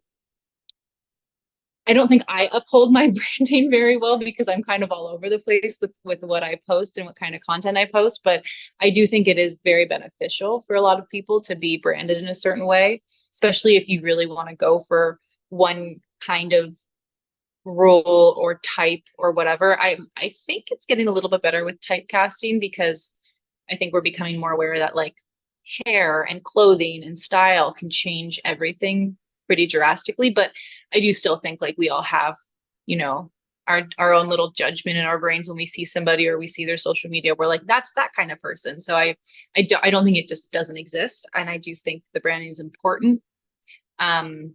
don't think I uphold my branding very well because I'm kind of all over the place with what I post and what kind of content I post, but I do think it is very beneficial for a lot of people to be branded in a certain way, especially if you really want to go for one kind of role or type or whatever. I think it's getting a little bit better with typecasting because I think we're becoming more aware that like hair and clothing and style can change everything pretty drastically. But I do still think like we all have, you know, our own little judgment in our brains when we see somebody or we see their social media. We're like, that's that kind of person. So I don't think it just doesn't exist. And I do think the branding is important. Um,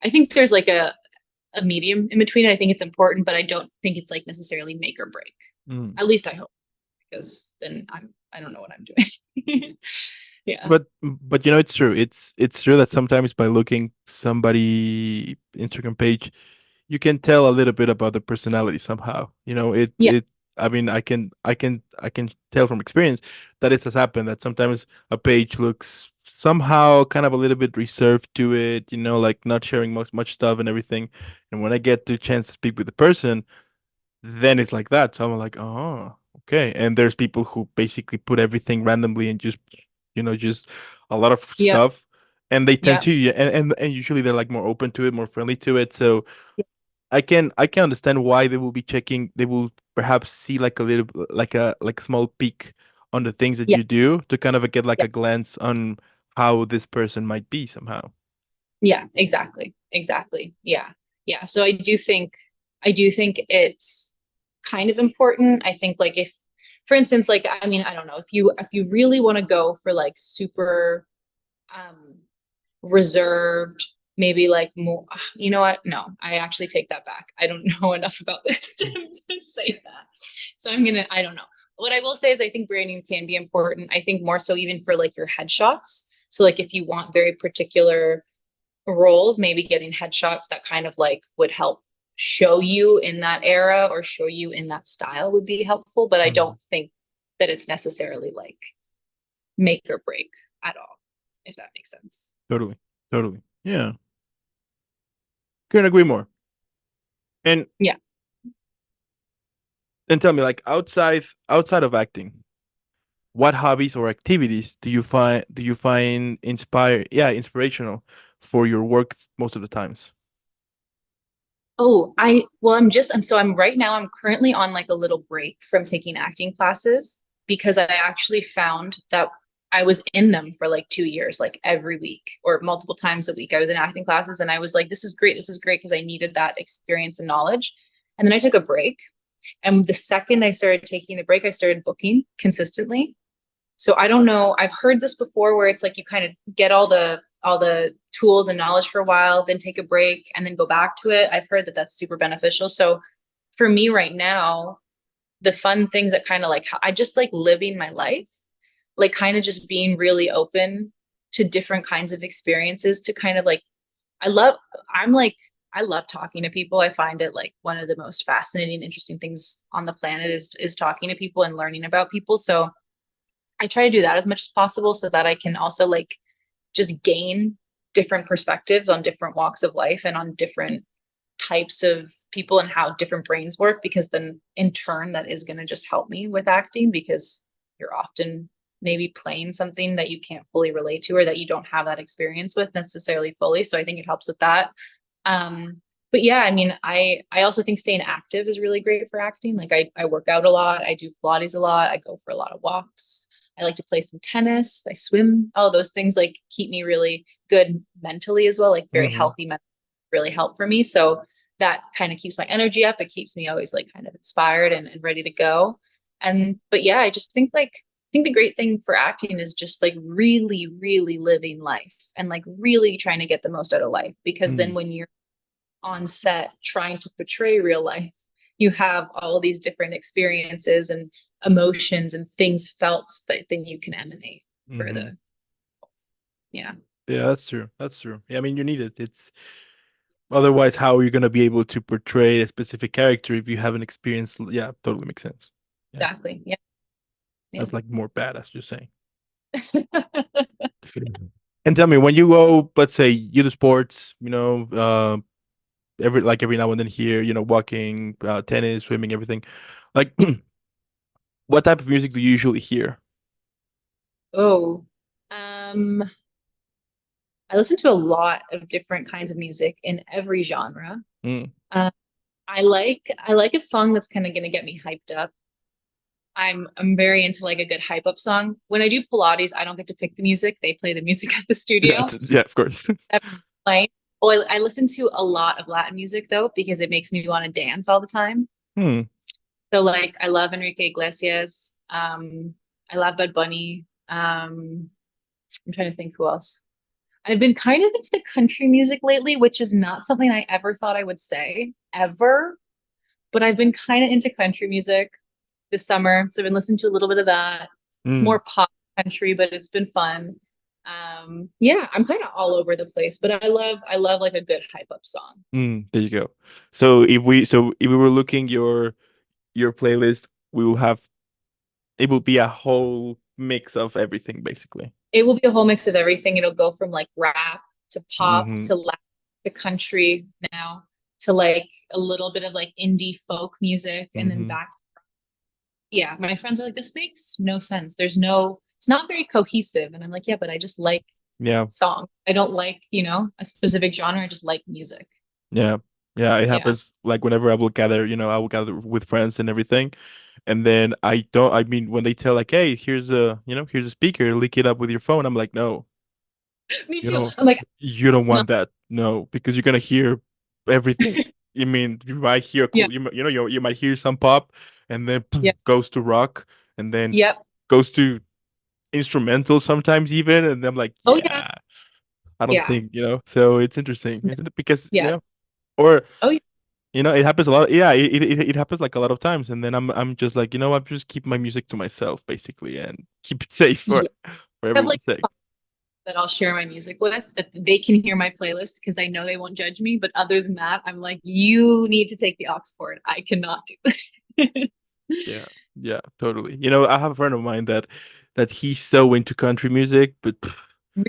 I think there's like a medium in between. I think it's important, but I don't think it's like necessarily make or break. Mm. At least I hope, because then I don't know what I'm doing. Yeah. But it's true. It's true that sometimes by looking somebody Instagram page, you can tell a little bit about the personality somehow. Yeah. I mean, I can tell from experience that it has happened that sometimes a page looks somehow kind of a little bit reserved to it, like not sharing much stuff and everything. And when I get the chance to speak with the person, then it's like that. So I'm like, oh, okay. And there's people who basically put everything randomly and just a lot of Yeah. stuff. And they tend Yeah. to, yeah, and usually they're like more open to it, more friendly to it. So I can understand why they will be checking. They will perhaps see like a little, like a small peek on the things that Yeah. you do to kind of get like Yeah. a glance on how this person might be somehow. Yeah. Exactly. Exactly. Yeah. Yeah. So I do think it's kind of important. I think like if, for instance, like I mean, I don't know, if you really want to go for like super um reserved, maybe like more, you know what? No, I actually take that back. I don't know enough about this to say that. So I don't know. What I will say is I think branding can be important. I think more so even for like your headshots. So like if you want very particular roles, maybe getting headshots that kind of like would help show you in that era or show you in that style would be helpful. But I Mhm. don't think that it's necessarily like make or break at all, if that makes sense. Totally. Totally. Yeah. Couldn't agree more. And Yeah. and tell me, like outside of acting, what hobbies or activities do you find inspirational for your work most of the times? Oh, well, I'm right now, I'm currently on like a little break from taking acting classes because I actually found that I was in them for like 2 years, like every week or multiple times a week. I was in acting classes and I was like, this is great. This is great because I needed that experience and knowledge. And then I took a break. And the second I started taking the break, I started booking consistently. So I don't know. I've heard this before where it's like you kind of get all the tools and knowledge for a while, then take a break and then go back to it. I've heard that that's super beneficial. So for me right now, the fun things that kind of like I just like living my life, like kind of just being really open to different kinds of experiences to kind of like I love I'm like I love talking to people. I find it like one of the most fascinating, interesting things on the planet is talking to people and learning about people. So I try to do that as much as possible so that I can also like just gain different perspectives on different walks of life and on different types of people and how different brains work, because then in turn that is going to just help me with acting because you're often maybe playing something that you can't fully relate to or that you don't have that experience with necessarily fully. So I think it helps with that. um but yeah, I mean, I also think staying active is really great for acting. Like I work out a lot, I do Pilates a lot, I go for a lot of walks, I like to play some tennis, I swim. All those things like keep me really good mentally as well, like very Hmm. healthy mental, really help for me. So that kind of keeps my energy up. It keeps me always like kind of inspired and ready to go. But yeah, I just think like think the great thing for acting is just like really, really living life and like really trying to get the most out of life. Because then Mm, when you're on set trying to portray real life, you have all these different experiences and emotions and things felt that then you can emanate for hmm. the, yeah, Yeah, that's true. That's true. Yeah, I mean, you need it. It's otherwise, how are you gonna be able to portray a specific character if you haven't experienced? Yeah, totally makes sense. Yeah, exactly. Yeah. Yeah. that's like more badass, you're saying. And tell me, when you go, let's say you do sports, every now and then here, walking, tennis, swimming, everything. Like, what type of music do you usually hear? Oh, um, I listen to a lot of different kinds of music in every genre. Mm, Um, I like a song that's kind of gonna get me hyped up. I'm very into like a good hype up song. When I do Pilates, I don't get to pick the music. They play the music at the yeah, studio. yeah, of course. That's playing. Oh, I listen to a lot of Latin music though, because it makes me want to dance all the time. Hmm. So like I love Enrique Iglesias. I love Bad Bunny. I'm trying to think who else. I've been kind of into country music lately, which is not something I ever thought I would say ever, but I've been kind of into country music this summer. So I've been listening to a little bit of that. It's Mm, more pop country, but it's been fun. Yeah, I'm kind of all over the place, but I love like a good hype up song. there you go. So if we were looking your playlist, we will have it will be a whole mix of everything, basically. It will be a whole mix of everything. It'll go from like rap to pop Hmm. to Latin to country now to like a little bit of like indie folk music and then Hmm. back. Yeah, my friends are like, this makes no sense. It's not very cohesive. And I'm like, yeah, but I just like Yeah, song. I don't like, a specific genre. I just like music. yeah, yeah. It Yeah. happens like whenever I will gather with friends and everything. And then I don't, I mean, when they tell like, hey, here's a speaker, link it up with your phone. I'm like, no, Me you too. know, I'm like, you don't no. want that. No, because you're gonna hear everything. I mean, you might hear Yeah. cool, you might hear some pop and then Yeah. goes to rock and then Yep. goes to instrumental sometimes even. And I'm like, Oh yeah. yeah, I don't Yeah. think, so it's interesting, isn't it? Because, Yeah. or, Oh yeah. it happens a lot. Yeah, it happens like a lot of times. And then I'm just like, I'm just keep my music to myself basically and keep it safe for, Yeah. I have like everyone's sake. that I'll share my music with that they can hear my playlist because I know they won't judge me. But other than that, I'm like, you need to take the aux cord. I cannot do this. Yeah, yeah, totally. I have a friend of mine that he's so into country music, but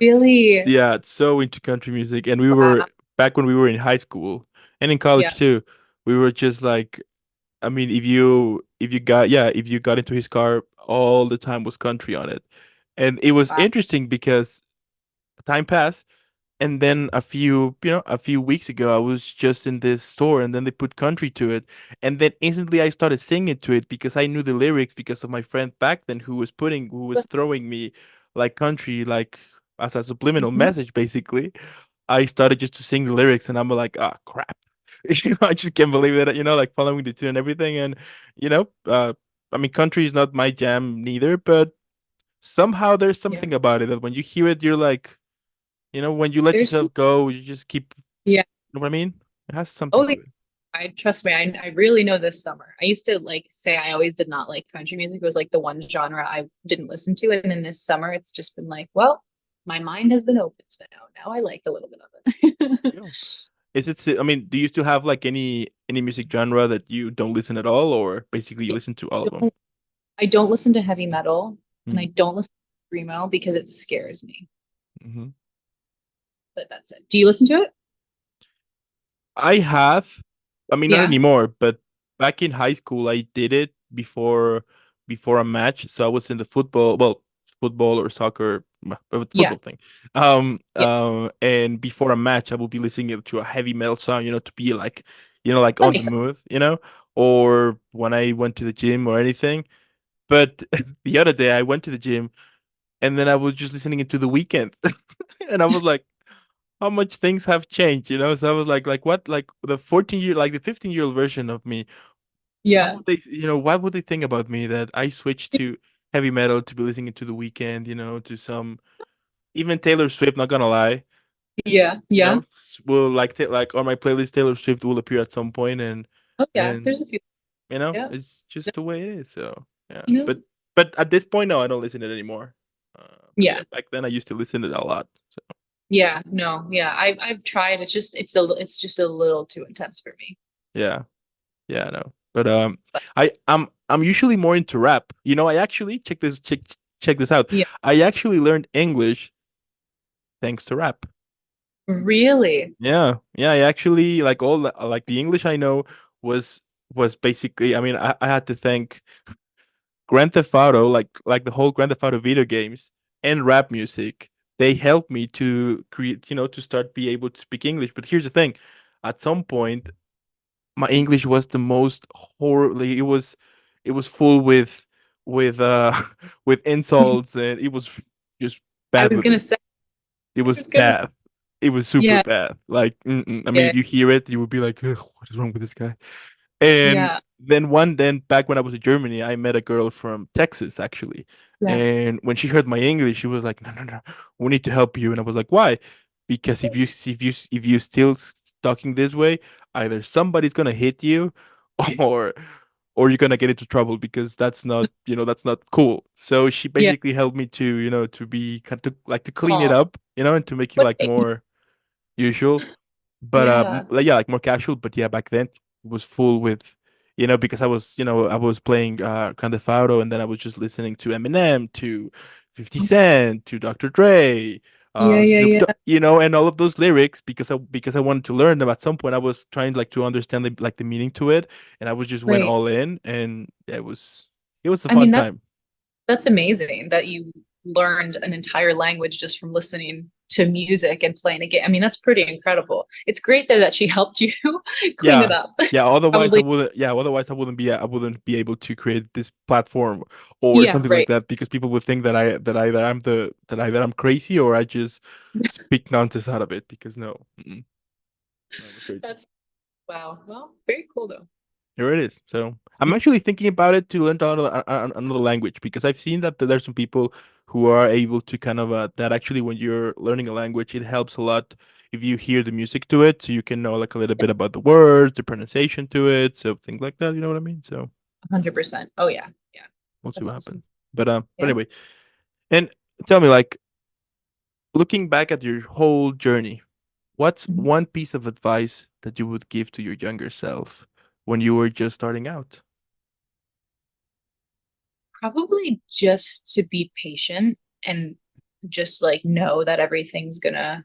Really? yeah, so into country music. And we were Wow. back when we were in high school and in Yeah. college too. We were just like, I mean, if you got into his car, all the time was country on it. And it was Wow. interesting because time passed. And then a few weeks ago, I was just in this store and then they put country to it. And then instantly I started singing to it because I knew the lyrics because of my friend back then who was throwing me like country, like as a subliminal Mhm. message, basically. I started just to sing the lyrics and I'm like, ah, crap. I just can't believe that, like following the tune and everything. And, you know, uh, I mean, country is not my jam neither, but somehow there's Yeah. something about it that when you hear it, you're like, when you let There's some, yourself go, you just keep, yeah. you know what I mean? It has something Oh, to yeah. it. I trust me. I really know this summer. I used to like say I always did not like country music. It was like the one genre I didn't listen to. And then this summer, it's just been like, well, my mind has been opened now. Now I like a little bit of it. Yeah. I mean, do you still have like any music genre that you don't listen at all, or basically you Yeah. listen to all of them? I don't listen to heavy metal and I Mm. don't listen to screamo because it scares me. Hmm. But that's it. Do you listen to it? I have, I mean, not Yeah. anymore, but back in high school, I did it before a match. So I was in the football or soccer, Yeah. football thing. Yeah. And before a match, I would be listening to a heavy metal song, to be like, like That on the makes sense. move, or when I went to the gym or anything. But the other day, I went to the gym and then I was just listening into the weekend, and I was like, how much things have changed. So I was like what, like the 14-year, like the 15-year-old version of me. What Yeah. would they, what would they think about me that I switched to? heavy metal to be listening to the weekend, to some even Taylor Swift, not gonna lie. Yeah, yeah. Will like on my playlist Taylor Swift will appear at some point, Oh yeah, and there's a few. Yeah. it's just the way it is. So yeah, You know? but at this point, no, I don't listen to it anymore. But yeah, Yeah. back then I used to listen to it a lot. So Yeah, no, yeah. I've tried. It's just a little too intense for me. yeah, yeah, I know. But But I'm usually more into rap. I actually check this out. yeah, I actually learned English thanks to rap. really. Yeah, yeah. I actually like the English I know was basically. I mean, I had to thank Grand Theft Auto, like the whole Grand Theft Auto video games and rap music. They helped me to create, to start be able to speak English. But here's the thing: at some point, my English was the most horribly. It was full with with insults, and it was just I bad was with gonna it. say. It I was was gonna say. bad. It was super Yeah, bad. Like, I mean, yeah, if you hear it, you would be like, "Ugh, what is wrong with this guy?" And yeah, then back when I was in Germany, I met a girl from Texas actually. yeah. And when she heard my English, she was like, "No, no, no, we need to help you." And I was like, "Why?" Because if you still talking this way, either somebody's gonna hit you, or you're gonna get into trouble because that's not cool. So she Yeah. basically helped me to be kind of to clean it Oh, up, and to make it what like a- more usual, but yeah. like, yeah, like more casual. But yeah, back then it was full with, because I was playing Grand Theft Auto, and then I was just listening to Eminem, to 50 Cent, to Dr. Dre, Yeah, yeah, Snoop Dogg, yeah. and all of those lyrics because I wanted to learn them. At some point, I was trying like to understand the meaning to it, and I was just went Right. all in, and yeah, it was a I fun mean, time. that's amazing that you learned an entire language just from listening to music and playing a game. I mean, that's pretty incredible. It's great that she helped you clean it Yeah. up. Yeah, otherwise I Probably. wouldn't yeah, otherwise I wouldn't be able to create this platform or Yeah, something like right. that because people would think that I'm crazy or I just speak nonsense out of it because no. No, I'm crazy. That's wow. Well, very cool though. Here it is. So I'm actually thinking about it to learn another language because I've seen that there's some people who are able to kind of that actually when you're learning a language, it helps a lot if you hear the music to it, so you can know like a little bit about the words, the pronunciation to it, so things like that. You know what I mean? So 100%. Oh yeah. Yeah. we'll see That's what awesome. happens. But Yeah. anyway, and tell me, like, looking back at your whole journey, what's Mhm. one piece of advice that you would give to your younger self when you were just starting out? Probably just to be patient and just like know that everything's gonna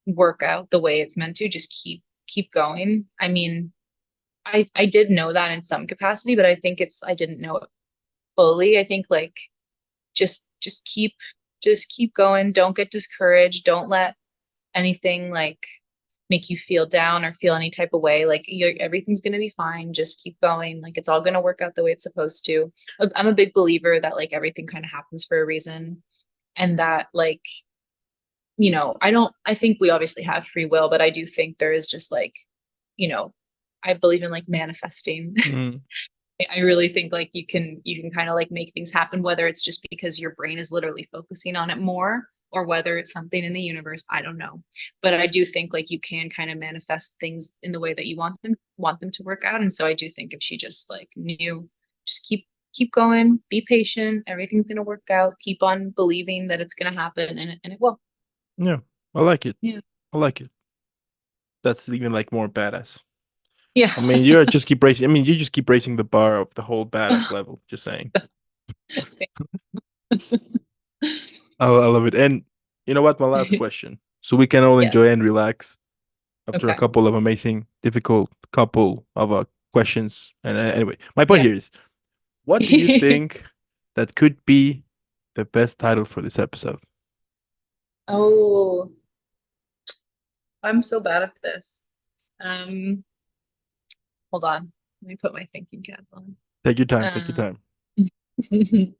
work out the way it's meant to. Just keep going. I mean, I did know that in some capacity, but I think I didn't know it fully. I think like just keep going. Don't get discouraged. Don't let anything like make you feel down or feel any type of way. Like everything's going to be fine. Just keep going. Like it's all going to work out the way it's supposed to. I'm a big believer that like everything kind of happens for a reason and that like, I think we obviously have free will, but I do think there is just like, you know, I believe in like manifesting. Mm, I really think like you can kind of like make things happen, whether it's just because your brain is literally focusing on it more or whether it's something in the universe. I don't know. But I do think like you can kind of manifest things in the way that you want them to work out. And so I do think if she just like knew, just keep going, be patient, everything's gonna work out, keep on believing that it's gonna happen and it will. yeah, I like it. Yeah. I like it. That's even like more badass. Yeah. I mean, you just keep raising. I mean, you just keep raising the bar of the whole badass level. Just saying. I love it. And you know what? My last question, so we can all Yeah. enjoy and relax after a Okay. couple of amazing, difficult couple of questions. And anyway, my point Yeah. here is, what do you think that could be the best title for this episode? Oh, I'm so bad at this. Um, Hold on. Let me put my thinking cap on. Take your time. Take your Um, time.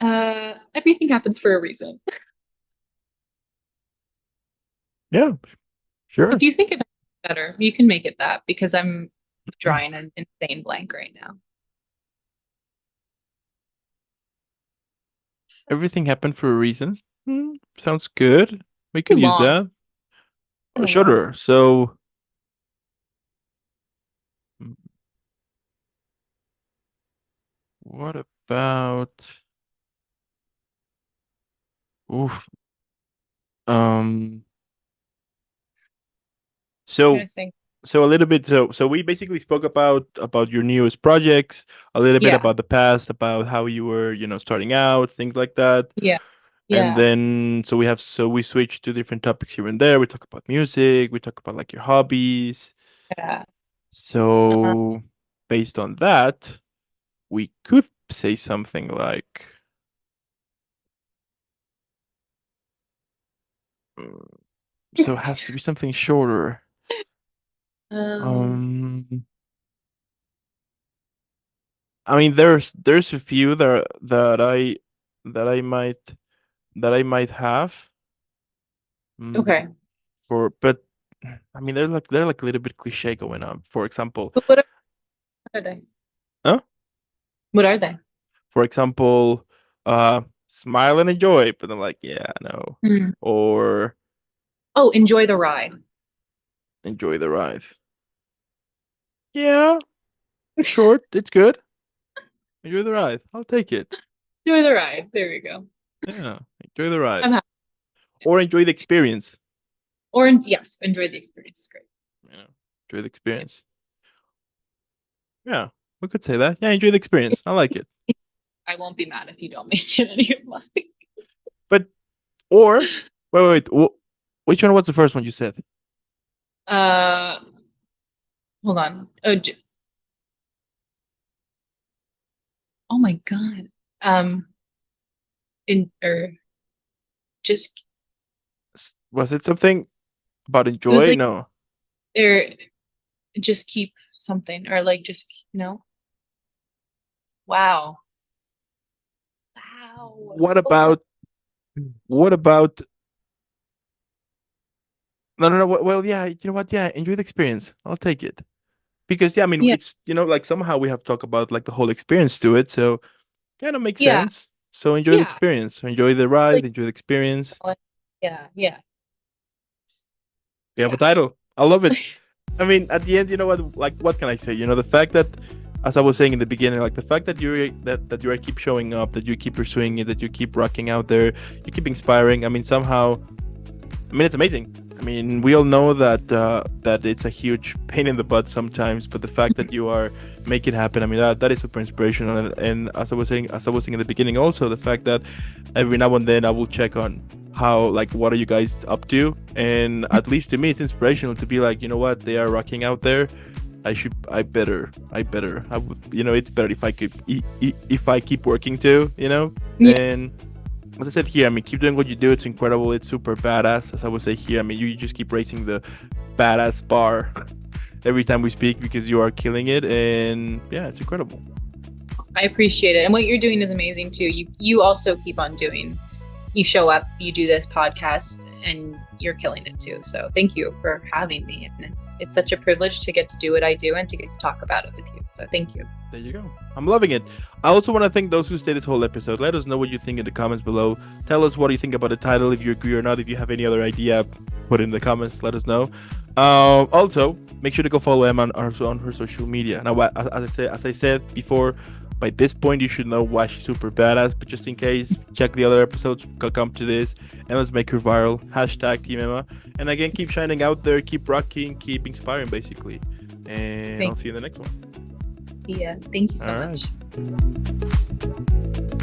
um, Everything happens for a reason. Yeah, sure. If you think of it better, you can make it that because I'm drawing an insane blank right now. Everything happened for a reason. Sounds good. We Too could use long. that. Too long. Sure. So, mm, what about? Oof. Um. I'm So gonna think. so a little bit. So we basically spoke about your newest projects, a little bit Yeah. about the past, about how you were, starting out, things like that. Yeah. And Yeah. then so we switch to different topics here and there. We talk about music, we talk about like your hobbies. Yeah. Uh, So based on that, we could say something like, mm, so it has to be something shorter. um, Um, I mean, there's a few that I might have. Mm, okay. but I mean, they're like a little bit cliche going on. For example, But what are they? huh? What are they? For example, smile and enjoy. But I'm like, yeah, no. Hmm. Or Oh, enjoy the ride. enjoy the ride. Yeah, it's short. It's good. Enjoy the ride. I'll take it. Enjoy the ride. There we go. Yeah, enjoy the ride. I'm happy. Or enjoy the experience. Or yes, enjoy the experience. It's great. Yeah, enjoy the experience. Yeah, we could say that. Yeah, enjoy the experience. I like it. I won't be mad if you don't mention any of mine. But or wait. Which one was the first one you said? Uh, hold on. Oh my God. Um, in or just Was it something about it was enjoy? like No. or just keep something or like just wow. Wow. What about what about no, no, no. Well, yeah, you know what? Yeah, enjoy the experience. I'll take it. Because yeah, I mean, Yeah. it's like somehow we have talked about like the whole experience to it, so kind of makes Yeah. sense. So enjoy the Yeah. experience, enjoy the ride, Like enjoy the experience. yeah. Yeah. We have a Yeah. title. I love it. I mean, at the end, you know what? Like, what can I say? The fact that, as I was saying in the beginning, like the fact that you keep showing up, that you keep pursuing it, that you keep rocking out there, you keep inspiring. I mean, somehow, I mean, it's amazing. I mean, we all know that it's a huge pain in the butt sometimes, but the fact that you are making it happen, I mean, that is super inspirational. And as I was saying in the beginning, also the fact that every now and then I will check on how, like, what are you guys up to, and at least to me, it's inspirational to be like, you know what, they are rocking out there. I would, it's better if I could, if I keep working too, Yeah. and as I said here, I mean, keep doing what you do. It's incredible. It's super badass. As I would say here, I mean, you just keep raising the badass bar every time we speak because you are killing it. And yeah, it's incredible. I appreciate it. And what you're doing is amazing too. You also keep on doing. You show up, you do this podcast, and you're killing it too. So thank you for having me. And it's such a privilege to get to do what I do and to get to talk about it with you. So thank you. There you go. I'm loving it. I also want to thank those who stayed this whole episode. Let us know what you think in the comments below. Tell us what you think about the title, if you agree or not. If you have any other idea, put it in the comments. Let us know. Also, make sure to go follow Emma on her social media. Now, as I said before, by this point you should know why she's super badass. But just in case, check the other episodes. Come to this, and let's make her viral. Hashtag Team Emma. And again, keep shining out there, keep rocking, keep inspiring, basically. And I'll see you in the next one. Yeah, thank you so All much. right.